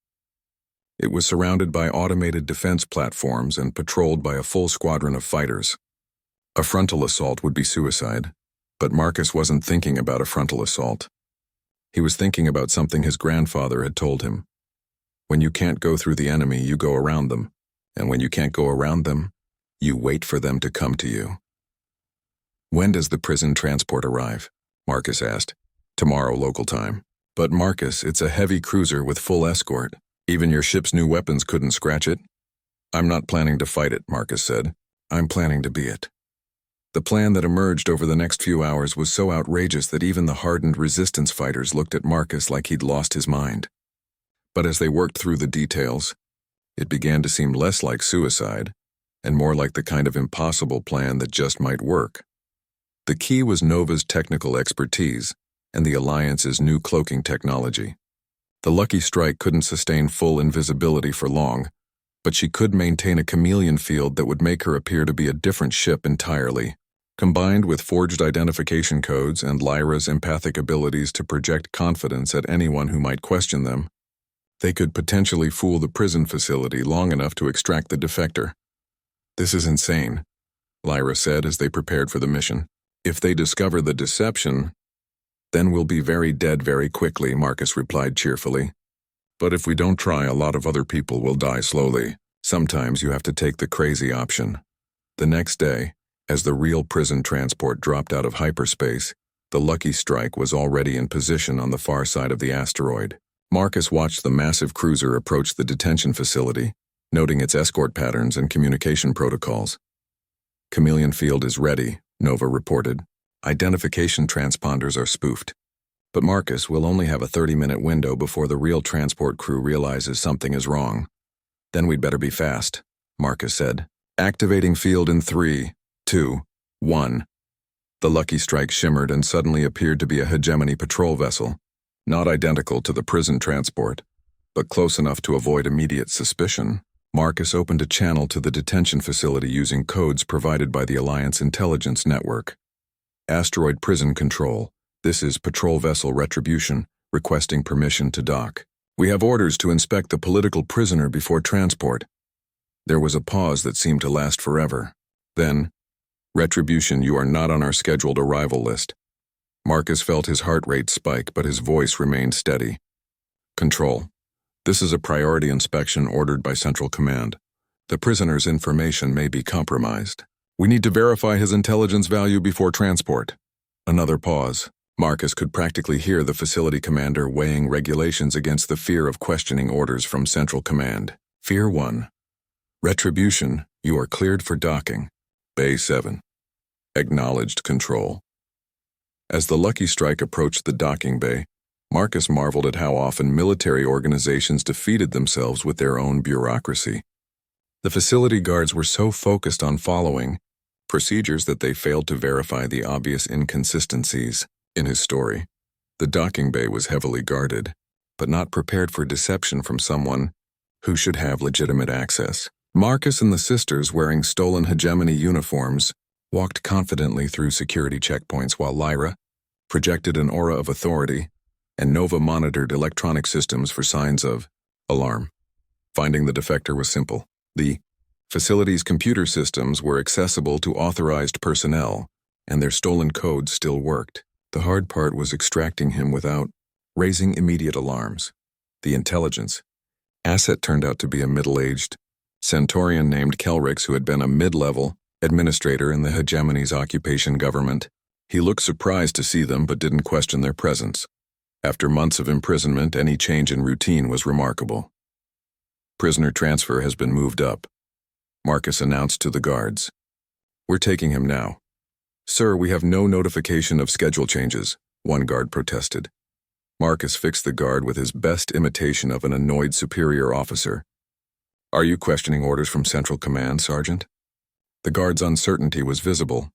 It was surrounded by automated defense platforms and patrolled by a full squadron of fighters. A frontal assault would be suicide, but Marcus wasn't thinking about a frontal assault. He was thinking about something his grandfather had told him. When you can't go through the enemy, you go around them, and when you can't go around them, you wait for them to come to you. When does the prison transport arrive? Marcus asked. Tomorrow local time. But Marcus, it's a heavy cruiser with full escort. Even your ship's new weapons couldn't scratch it. I'm not planning to fight it, Marcus said. I'm planning to be it. The plan that emerged over the next few hours was so outrageous that even the hardened resistance fighters looked at Marcus like he'd lost his mind. But as they worked through the details, it began to seem less like suicide and more like the kind of impossible plan that just might work. The key was Nova's technical expertise and the Alliance's new cloaking technology. The Lucky Strike couldn't sustain full invisibility for long, but she could maintain a chameleon field that would make her appear to be a different ship entirely. Combined with forged identification codes and Lyra's empathic abilities to project confidence at anyone who might question them, they could potentially fool the prison facility long enough to extract the defector. This is insane, Lyra said as they prepared for the mission. If they discover the deception, then we'll be very dead very quickly, Marcus replied cheerfully. But if we don't try, a lot of other people will die slowly. Sometimes you have to take the crazy option. The next day, as the real prison transport dropped out of hyperspace, the Lucky Strike was already in position on the far side of the asteroid. Marcus watched the massive cruiser approach the detention facility, noting its escort patterns and communication protocols. Chameleon field is ready, Nova reported. Identification transponders are spoofed. But Marcus will only have a 30-minute window before the real transport crew realizes something is wrong. Then we'd better be fast, Marcus said. Activating field in 3, 2, 1. The Lucky Strike shimmered and suddenly appeared to be a hegemony patrol vessel, not identical to the prison transport, but close enough to avoid immediate suspicion. Marcus opened a channel to the detention facility using codes provided by the Alliance Intelligence Network. Asteroid Prison Control. This is Patrol Vessel Retribution, requesting permission to dock. We have orders to inspect the political prisoner before transport. There was a pause that seemed to last forever. Then, Retribution, you are not on our scheduled arrival list. Marcus felt his heart rate spike, but his voice remained steady. Control. This is a priority inspection ordered by Central Command. The prisoner's information may be compromised. We need to verify his intelligence value before transport. Another pause. Marcus could practically hear the facility commander weighing regulations against the fear of questioning orders from Central Command. Fear 1. Retribution, you are cleared for docking. Bay 7. Acknowledged Control. As the Lucky Strike approached the docking bay, Marcus marveled at how often military organizations defeated themselves with their own bureaucracy. The facility guards were so focused on following procedures that they failed to verify the obvious inconsistencies. In his story, the docking bay was heavily guarded, but not prepared for deception from someone who should have legitimate access. Marcus and the sisters, wearing stolen hegemony uniforms, walked confidently through security checkpoints while Lyra projected an aura of authority and Nova monitored electronic systems for signs of alarm. Finding the defector was simple. The facility's computer systems were accessible to authorized personnel, and their stolen codes still worked. The hard part was extracting him without raising immediate alarms. The intelligence asset turned out to be a middle-aged Centaurian named Kelrix who had been a mid-level administrator in the hegemony's occupation government. He looked surprised to see them but didn't question their presence. After months of imprisonment, any change in routine was remarkable. Prisoner transfer has been moved up, Marcus announced to the guards. We're taking him now. Sir, we have no notification of schedule changes, one guard protested. Marcus fixed the guard with his best imitation of an annoyed superior officer. Are you questioning orders from Central Command, Sergeant? The guard's uncertainty was visible.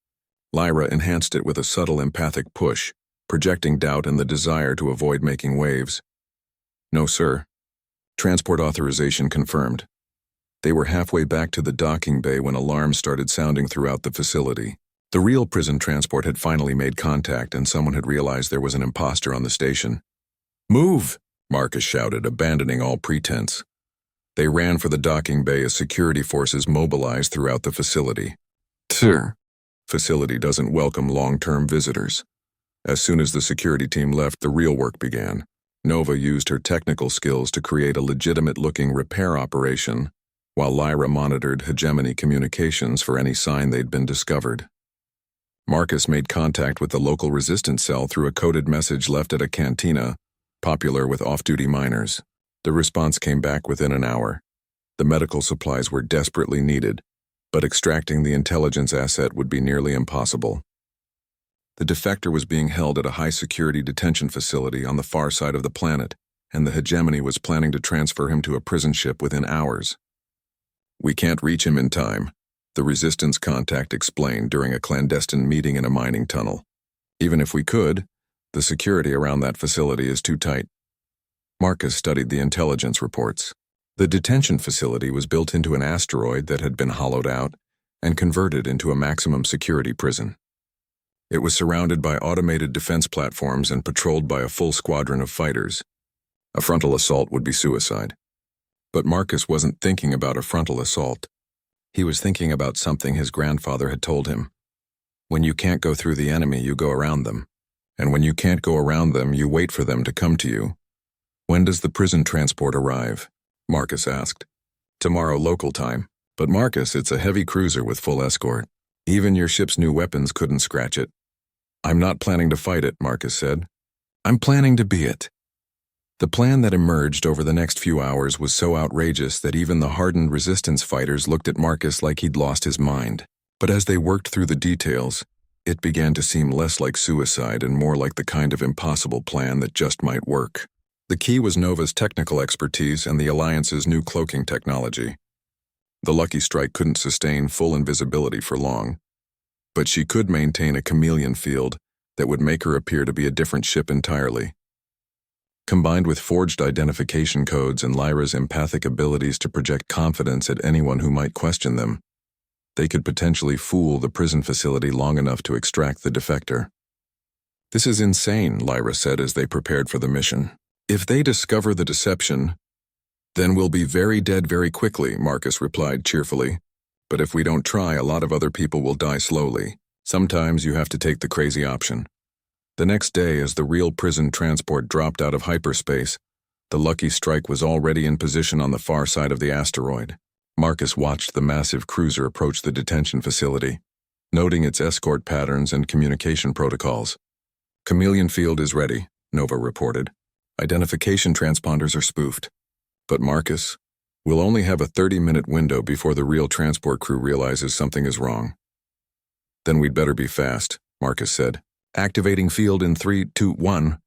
Lyra enhanced it with a subtle empathic push, projecting doubt and the desire to avoid making waves. No, sir. Transport authorization confirmed. They were halfway back to the docking bay when alarms started sounding throughout the facility. The real prison transport had finally made contact and someone had realized there was an imposter on the station. Move! Marcus shouted, abandoning all pretense. They ran for the docking bay as security forces mobilized throughout the facility. Sir. Facility doesn't welcome long-term visitors. As soon as the security team left, the real work began. Nova used her technical skills to create a legitimate-looking repair operation, while Lyra monitored hegemony communications for any sign they'd been discovered. Marcus made contact with the local resistance cell through a coded message left at a cantina, popular with off-duty miners. The response came back within an hour. The medical supplies were desperately needed, but extracting the intelligence asset would be nearly impossible. The defector was being held at a high-security detention facility on the far side of the planet, and the hegemony was planning to transfer him to a prison ship within hours. We can't reach him in time, the resistance contact explained during a clandestine meeting in a mining tunnel. Even if we could, the security around that facility is too tight. Marcus studied the intelligence reports. The detention facility was built into an asteroid that had been hollowed out and converted into a maximum security prison. It was surrounded by automated defense platforms and patrolled by a full squadron of fighters. A frontal assault would be suicide. But Marcus wasn't thinking about a frontal assault. He was thinking about something his grandfather had told him. When you can't go through the enemy, you go around them. And when you can't go around them, you wait for them to come to you. When does the prison transport arrive? Marcus asked. Tomorrow local time. But Marcus, it's a heavy cruiser with full escort. Even your ship's new weapons couldn't scratch it. I'm not planning to fight it, Marcus said. I'm planning to be it. The plan that emerged over the next few hours was so outrageous that even the hardened resistance fighters looked at Marcus like he'd lost his mind. But as they worked through the details, it began to seem less like suicide and more like the kind of impossible plan that just might work. The key was Nova's technical expertise and the Alliance's new cloaking technology. The Lucky Strike couldn't sustain full invisibility for long, but she could maintain a chameleon field that would make her appear to be a different ship entirely. Combined with forged identification codes and Lyra's empathic abilities to project confidence at anyone who might question them, they could potentially fool the prison facility long enough to extract the defector. "This is insane," Lyra said as they prepared for the mission. "If they discover the deception, then we'll be very dead very quickly," Marcus replied cheerfully. "But if we don't try, a lot of other people will die slowly. Sometimes you have to take the crazy option." The next day, as the real prison transport dropped out of hyperspace, the Lucky Strike was already in position on the far side of the asteroid. Marcus watched the massive cruiser approach the detention facility, noting its escort patterns and communication protocols. "Chameleon field is ready," Nova reported. "Identification transponders are spoofed. But Marcus, we'll only have a 30-minute window before the real transport crew realizes something is wrong." "Then we'd better be fast," Marcus said. "Activating field in 3, 2, 1.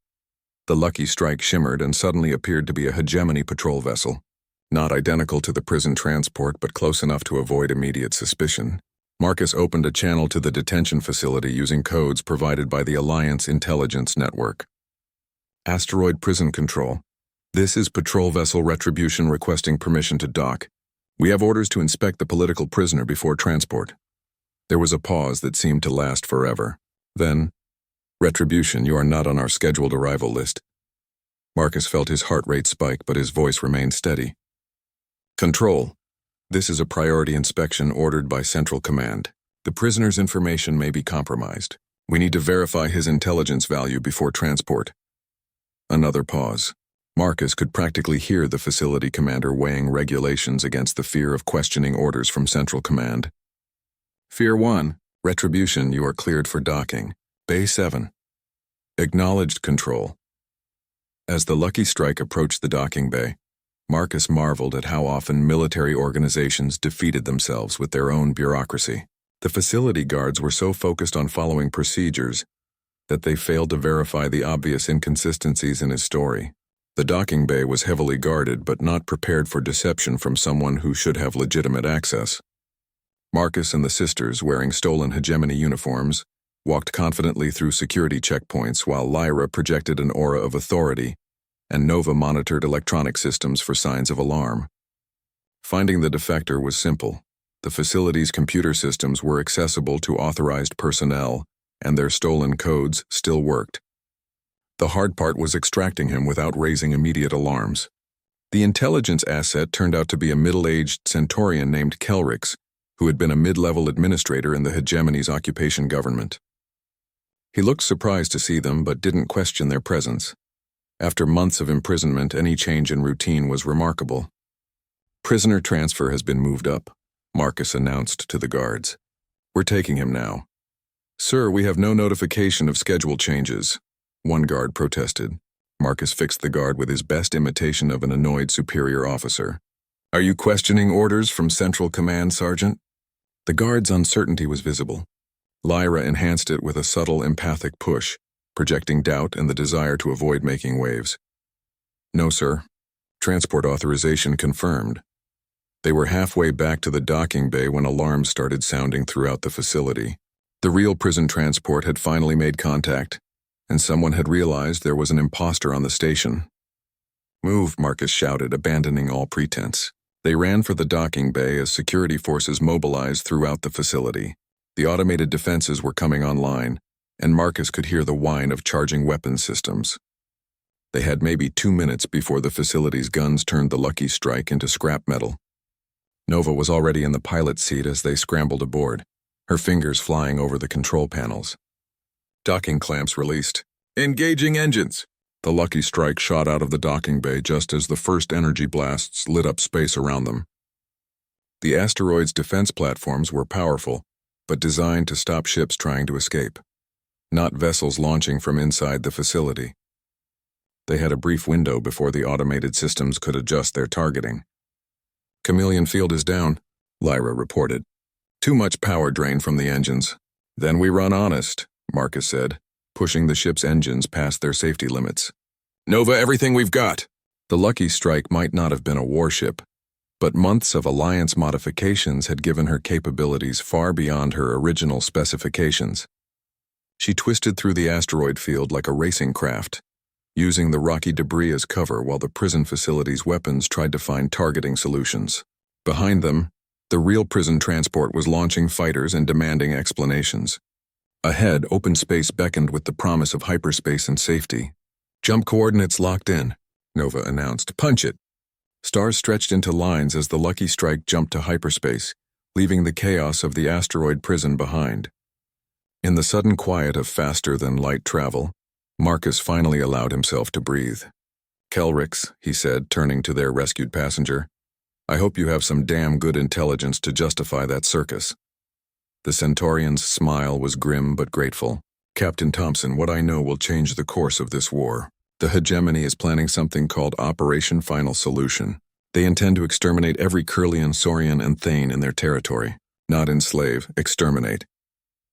The Lucky Strike shimmered and suddenly appeared to be a hegemony patrol vessel. Not identical to the prison transport, but close enough to avoid immediate suspicion. Marcus opened a channel to the detention facility using codes provided by the Alliance Intelligence Network. "Asteroid Prison Control. This is Patrol Vessel Retribution requesting permission to dock. We have orders to inspect the political prisoner before transport." There was a pause that seemed to last forever. Then, "Retribution, you are not on our scheduled arrival list." Marcus felt his heart rate spike, but his voice remained steady. "Control. This is a priority inspection ordered by Central Command. The prisoner's information may be compromised. We need to verify his intelligence value before transport." Another pause. Marcus could practically hear the facility commander weighing regulations against the fear of questioning orders from Central Command. "Fear 1. Retribution, you are cleared for docking. Bay 7. Acknowledged, Control." As the Lucky Strike approached the docking bay, Marcus marveled at how often military organizations defeated themselves with their own bureaucracy. The facility guards were so focused on following procedures that they failed to verify the obvious inconsistencies in his story. The docking bay was heavily guarded but not prepared for deception from someone who should have legitimate access. Marcus and the sisters, wearing stolen hegemony uniforms, walked confidently through security checkpoints while Lyra projected an aura of authority and Nova monitored electronic systems for signs of alarm. Finding the defector was simple. The facility's computer systems were accessible to authorized personnel, and their stolen codes still worked. The hard part was extracting him without raising immediate alarms. The intelligence asset turned out to be a middle-aged Centaurian named Kelrix, who had been a mid-level administrator in the hegemony's occupation government. He looked surprised to see them but didn't question their presence. After months of imprisonment, any change in routine was remarkable. "Prisoner transfer has been moved up," Marcus announced to the guards. "We're taking him now." "Sir, we have no notification of schedule changes," one guard protested. Marcus fixed the guard with his best imitation of an annoyed superior officer. "Are you questioning orders from Central Command, Sergeant?" The guard's uncertainty was visible. Lyra enhanced it with a subtle empathic push, projecting doubt and the desire to avoid making waves. "No, sir. Transport authorization confirmed." They were halfway back to the docking bay when alarms started sounding throughout the facility. The real prison transport had finally made contact, and someone had realized there was an imposter on the station. "Move," Marcus shouted, abandoning all pretense. They ran for the docking bay as security forces mobilized throughout the facility. The automated defenses were coming online, and Marcus could hear the whine of charging weapons systems. They had maybe 2 minutes before the facility's guns turned the Lucky Strike into scrap metal. Nova was already in the pilot's seat as they scrambled aboard, her fingers flying over the control panels. Docking clamps released. "Engaging engines!" The Lucky Strike shot out of the docking bay just as the first energy blasts lit up space around them. The asteroid's defense platforms were powerful, but designed to stop ships trying to escape, not vessels launching from inside the facility. They had a brief window before the automated systems could adjust their targeting. "Chameleon field is down," Lyra reported. "Too much power drain from the engines." "Then we run honest," Marcus said, pushing the ship's engines past their safety limits. Nova, everything we've got. The Lucky Strike might not have been a warship, but months of Alliance modifications had given her capabilities far beyond her original specifications. She twisted through the asteroid field like a racing craft, using the rocky debris as cover while the prison facility's weapons tried to find targeting solutions. Behind them, the real prison transport was launching fighters and demanding explanations. Ahead, open space beckoned with the promise of hyperspace and safety. Jump coordinates locked in, Nova announced. Punch it. Stars stretched into lines as the Lucky Strike jumped to hyperspace, leaving the chaos of the asteroid prison behind. In the sudden quiet of faster-than-light travel, Marcus finally allowed himself to breathe. "Kelrix," he said, turning to their rescued passenger, "I hope you have some damn good intelligence to justify that circus." The Centaurian's smile was grim but grateful. "Captain Thompson, what I know will change the course of this war. The hegemony is planning something called Operation Final Solution. They intend to exterminate every Curlian, Saurian, and Thane in their territory. Not enslave, exterminate."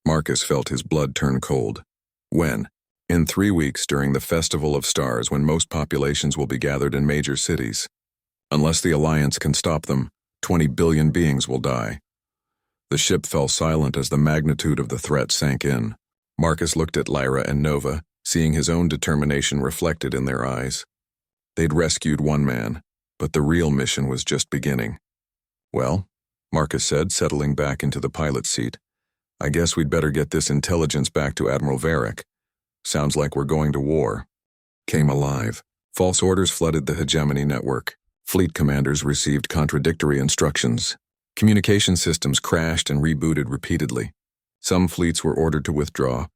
Marcus felt his blood turn cold. "When?" "In 3 weeks during the Festival of Stars, when most populations will be gathered in major cities. Unless the Alliance can stop them, 20 billion beings will die." The ship fell silent as the magnitude of the threat sank in. Marcus looked at Lyra and Nova, seeing his own determination reflected in their eyes. They'd rescued one man, but the real mission was just beginning. "Well," Marcus said, settling back into the pilot's seat, "I guess we'd better get this intelligence back to Admiral Varric. Sounds like we're going to war." Came alive. False orders flooded the hegemony network. Fleet commanders received contradictory instructions. Communication systems crashed and rebooted repeatedly. Some fleets were ordered to withdraw,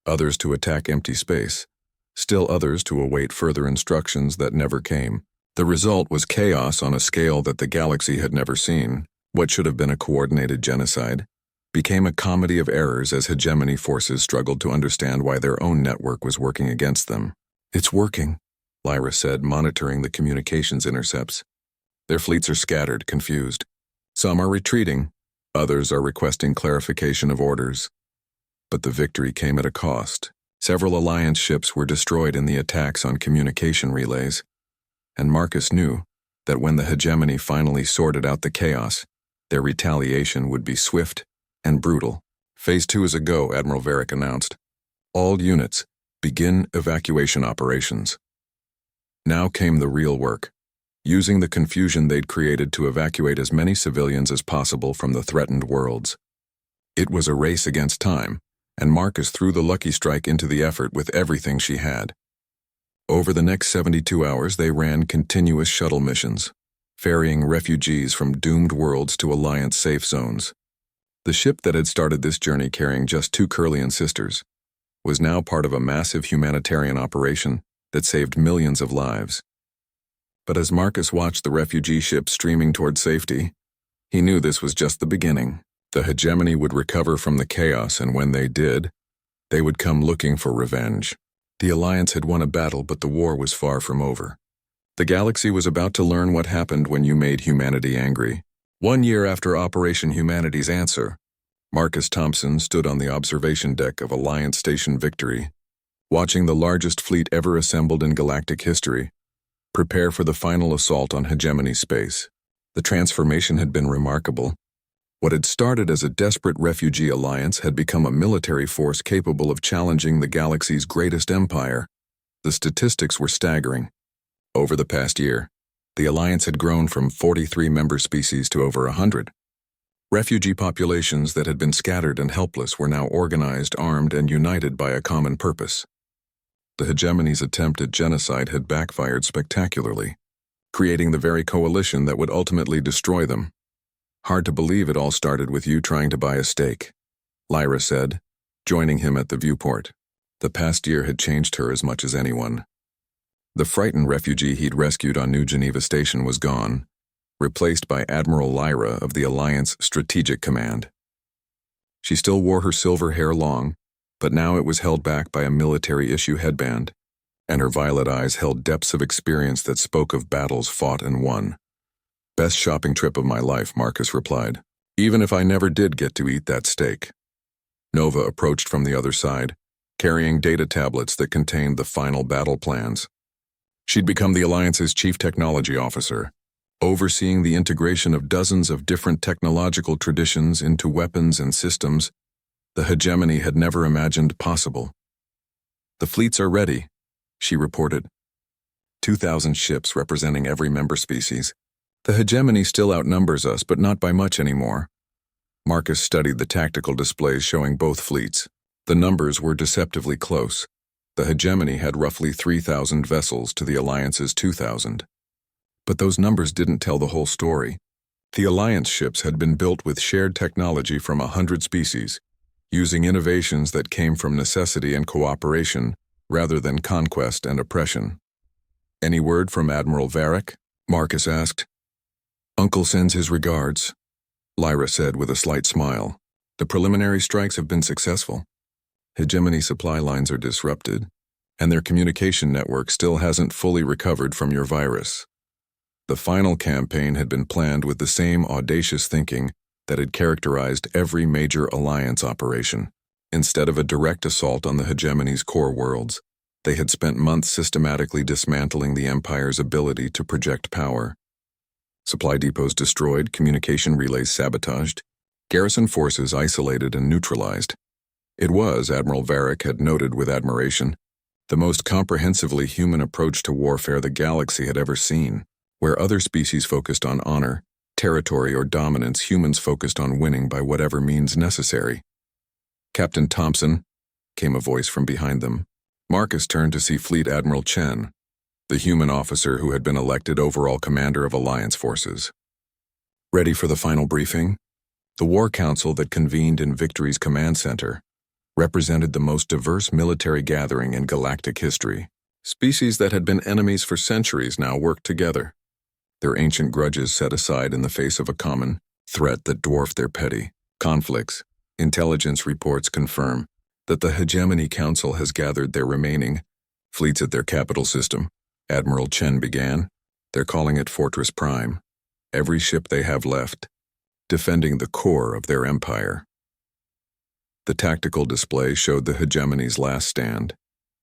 others to attack empty space, still others to await further instructions that never came. The result was chaos on a scale that the galaxy had never seen. What should have been a coordinated genocide became a comedy of errors as hegemony forces struggled to understand why their own network was working against them. "It's working," Lyra said, monitoring the communications intercepts. "Their fleets are scattered, confused. Some are retreating, others are requesting clarification of orders. But the victory came at a cost. Several Alliance ships were destroyed in the attacks on communication relays, and Marcus knew that when the hegemony finally sorted out the chaos, their retaliation would be swift and brutal. "Phase 2 is a go," Admiral Varric announced. "All units, begin evacuation operations." Now came the real work, using the confusion they'd created to evacuate as many civilians as possible from the threatened worlds. It was a race against time, and Marcus threw the Lucky Strike into the effort with everything she had. Over the next 72 hours, they ran continuous shuttle missions, ferrying refugees from doomed worlds to Alliance safe zones. The ship that had started this journey carrying just 2 Curlian sisters was now part of a massive humanitarian operation that saved millions of lives. But as Marcus watched the refugee ship streaming toward safety, he knew this was just the beginning. The hegemony would recover from the chaos, and when they did, they would come looking for revenge. The Alliance had won a battle, but the war was far from over. The galaxy was about to learn what happened when you made humanity angry. 1 year after Operation Humanity's Answer, Marcus Thompson stood on the observation deck of Alliance Station Victory, watching the largest fleet ever assembled in galactic history prepare for the final assault on hegemony space. The transformation had been remarkable. What had started as a desperate refugee alliance had become a military force capable of challenging the galaxy's greatest empire. The statistics were staggering. Over the past year, the alliance had grown from 43 member species to over 100. Refugee populations that had been scattered and helpless were now organized, armed, and united by a common purpose. The hegemony's attempt at genocide had backfired spectacularly, creating the very coalition that would ultimately destroy them. "Hard to believe it all started with you trying to buy a steak," Lyra said, joining him at the viewport. The past year had changed her as much as anyone. The frightened refugee he'd rescued on New Geneva Station was gone, replaced by Admiral Lyra of the Alliance Strategic Command. She still wore her silver hair long, but now it was held back by a military-issue headband, and her violet eyes held depths of experience that spoke of battles fought and won. "Best shopping trip of my life," Marcus replied, "even if I never did get to eat that steak." Nova approached from the other side, carrying data tablets that contained the final battle plans. She'd become the Alliance's chief technology officer, overseeing the integration of dozens of different technological traditions into weapons and systems the hegemony had never imagined possible. "The fleets are ready," she reported. 2,000 ships representing every member species. "The hegemony still outnumbers us, but not by much anymore." Marcus studied the tactical displays showing both fleets. The numbers were deceptively close. The hegemony had roughly 3,000 vessels to the Alliance's 2,000. But those numbers didn't tell the whole story. The Alliance ships had been built with shared technology from 100 species, using innovations that came from necessity and cooperation rather than conquest and oppression. "Any word from Admiral Varric?" Marcus asked. "Uncle sends his regards," Lyra said with a slight smile. "The preliminary strikes have been successful. Hegemony supply lines are disrupted, and their communication network still hasn't fully recovered from your virus. The final campaign had been planned with the same audacious thinking that had characterized every major Alliance operation. Instead of a direct assault on the hegemony's core worlds, they had spent months systematically dismantling the Empire's ability to project power. Supply depots destroyed, communication relays sabotaged, garrison forces isolated and neutralized. It was, Admiral Varric had noted with admiration, the most comprehensively human approach to warfare the galaxy had ever seen. Where other species focused on honor, territory, or dominance, humans focused on winning by whatever means necessary. "Captain Thompson," came a voice from behind them. Marcus turned to see Fleet Admiral Chen, the human officer who had been elected overall commander of Alliance forces. "Ready for the final briefing?" The War Council that convened in Victory's command center represented the most diverse military gathering in galactic history. Species that had been enemies for centuries now worked together, their ancient grudges set aside in the face of a common threat that dwarfed their petty conflicts. Intelligence reports confirm that the Hegemony Council has gathered their remaining fleets at their capital system. Admiral Chen began. "They're calling it Fortress Prime. Every ship they have left, defending the core of their empire." The tactical display showed the Hegemony's last stand.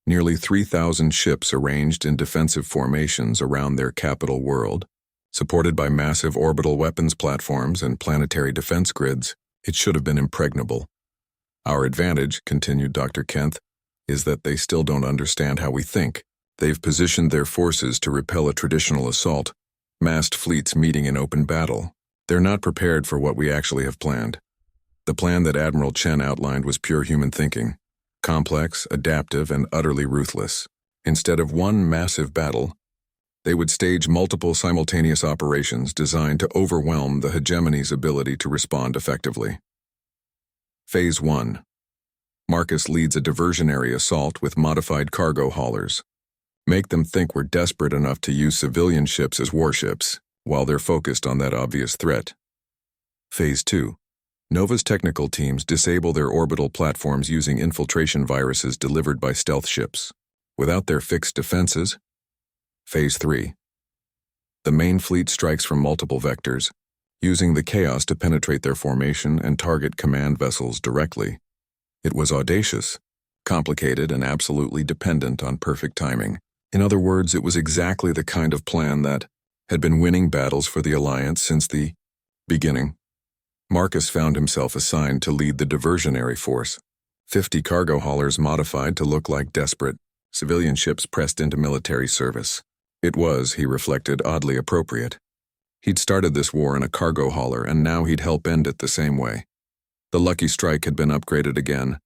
Nearly 3,000 ships arranged in defensive formations around their capital world. Supported by massive orbital weapons platforms and planetary defense grids, it should have been impregnable. "Our advantage," continued Dr. Kent, "is that they still don't understand how we think. They've positioned their forces to repel a traditional assault, massed fleets meeting in open battle. They're not prepared for what we actually have planned." The plan that Admiral Chen outlined was pure human thinking, complex, adaptive, and utterly ruthless. Instead of one massive battle, they would stage multiple simultaneous operations designed to overwhelm the hegemony's ability to respond effectively. Phase 1. Marcus leads a diversionary assault with modified cargo haulers. Make them think we're desperate enough to use civilian ships as warships, while they're focused on that obvious threat. Phase 2. Nova's technical teams disable their orbital platforms using infiltration viruses delivered by stealth ships. Without their fixed defenses. Phase 3. The main fleet strikes from multiple vectors, using the chaos to penetrate their formation and target command vessels directly. It was audacious, complicated, and absolutely dependent on perfect timing. In other words, it was exactly the kind of plan that had been winning battles for the Alliance since the beginning. Marcus found himself assigned to lead the diversionary force. 50 cargo haulers modified to look like desperate civilian ships pressed into military service. It was, he reflected, oddly appropriate. He'd started this war in a cargo hauler, and now he'd help end it the same way. The Lucky Strike had been upgraded again,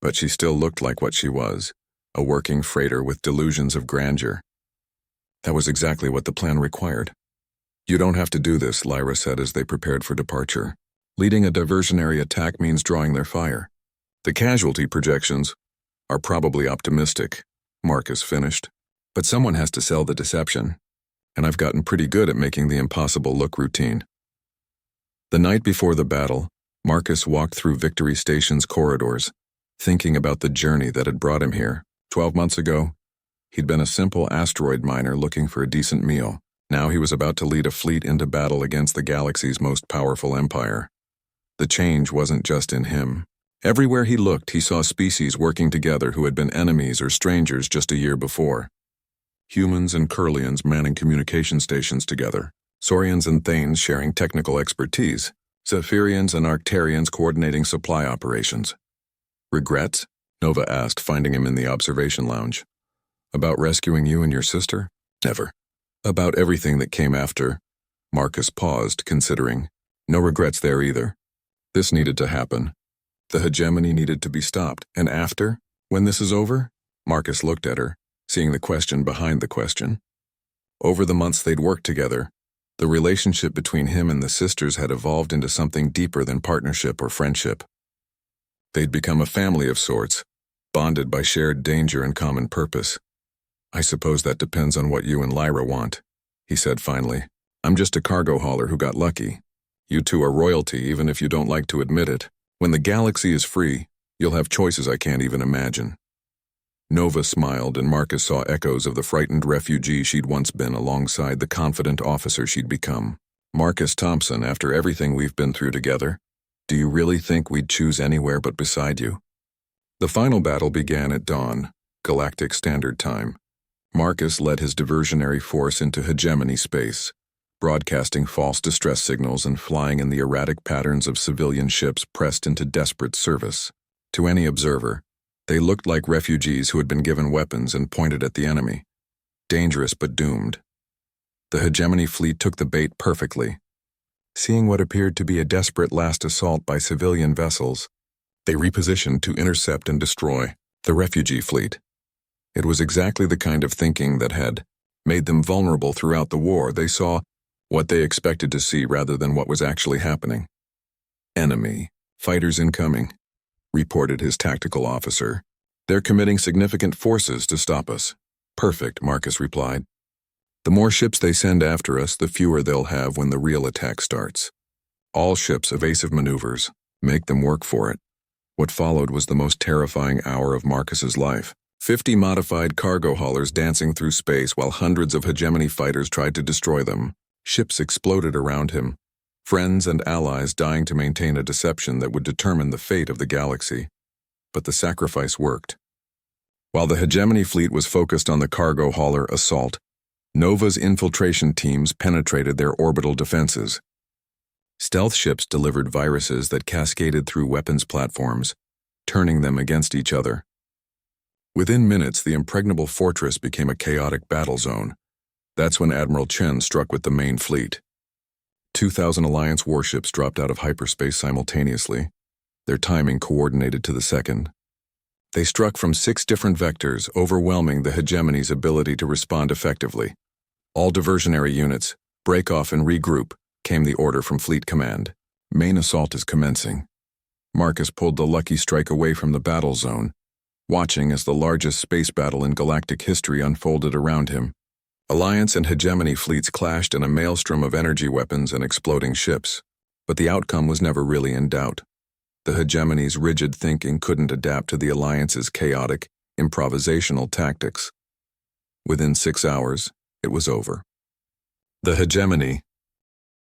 but she still looked like what she was, a working freighter with delusions of grandeur. That was exactly what the plan required. "You don't have to do this," Lyra said as they prepared for departure. "Leading a diversionary attack means drawing their fire. The casualty projections are probably optimistic," Marcus finished. "But someone has to sell the deception, and I've gotten pretty good at making the impossible look routine." The night before the battle, Marcus walked through Victory Station's corridors, thinking about the journey that had brought him here. 12 months ago, he'd been a simple asteroid miner looking for a decent meal. Now he was about to lead a fleet into battle against the galaxy's most powerful empire. The change wasn't just in him. Everywhere he looked, he saw species working together who had been enemies or strangers just a year before. humans and Curlians manning communication stations together, Saurians and Thanes sharing technical expertise, Zephyrians and Arctarians coordinating supply operations. Regrets? Nova asked, finding him in the observation lounge. About rescuing you and your sister? Never. About everything that came after? Marcus paused, considering. No regrets there either. This needed to happen. The hegemony needed to be stopped. And after? When this is over? Marcus looked at her, seeing the question behind the question. Over the months they'd worked together, the relationship between him and the sisters had evolved into something deeper than partnership or friendship. They'd become a family of sorts, bonded by shared danger and common purpose. I suppose that depends on what you and Lyra want, he said finally. I'm just a cargo hauler who got lucky. You two are royalty, even if you don't like to admit it. When the galaxy is free, you'll have choices I can't even imagine. Nova smiled, and Marcus saw echoes of the frightened refugee she'd once been alongside the confident officer she'd become. Marcus Thompson, after everything we've been through together, do you really think we'd choose anywhere but beside you? The final battle began at dawn, Galactic Standard Time. Marcus led his diversionary force into hegemony space, broadcasting false distress signals and flying in the erratic patterns of civilian ships pressed into desperate service. To any observer, they looked like refugees who had been given weapons and pointed at the enemy. Dangerous but doomed. The hegemony fleet took the bait perfectly. Seeing what appeared to be a desperate last assault by civilian vessels, they repositioned to intercept and destroy the refugee fleet. It was exactly the kind of thinking that had made them vulnerable throughout the war. They saw what they expected to see rather than what was actually happening. Enemy. Fighters incoming, reported his tactical officer. They're committing significant forces to stop us. Perfect, Marcus replied. The more ships they send after us, the fewer they'll have when the real attack starts. All ships evasive maneuvers. Make them work for it. What followed was the most terrifying hour of Marcus's life. 50 modified cargo haulers dancing through space while hundreds of hegemony fighters tried to destroy them. Ships exploded around him, friends and allies dying to maintain a deception that would determine the fate of the galaxy. But the sacrifice worked. While the hegemony fleet was focused on the cargo hauler assault, Nova's infiltration teams penetrated their orbital defenses. Stealth ships delivered viruses that cascaded through weapons platforms, turning them against each other. Within minutes, the impregnable fortress became a chaotic battle zone. That's when Admiral Chen struck with the main fleet. 2,000 Alliance warships dropped out of hyperspace simultaneously, their timing coordinated to the second. They struck from 6 different vectors, overwhelming the hegemony's ability to respond effectively. All diversionary units, break off and regroup, came the order from Fleet Command. Main assault is commencing. Marcus pulled the Lucky Strike away from the battle zone, watching as the largest space battle in galactic history unfolded around him. Alliance and hegemony fleets clashed in a maelstrom of energy weapons and exploding ships, but the outcome was never really in doubt. The hegemony's rigid thinking couldn't adapt to the Alliance's chaotic, improvisational tactics. Within 6 hours, it was over. The hegemony,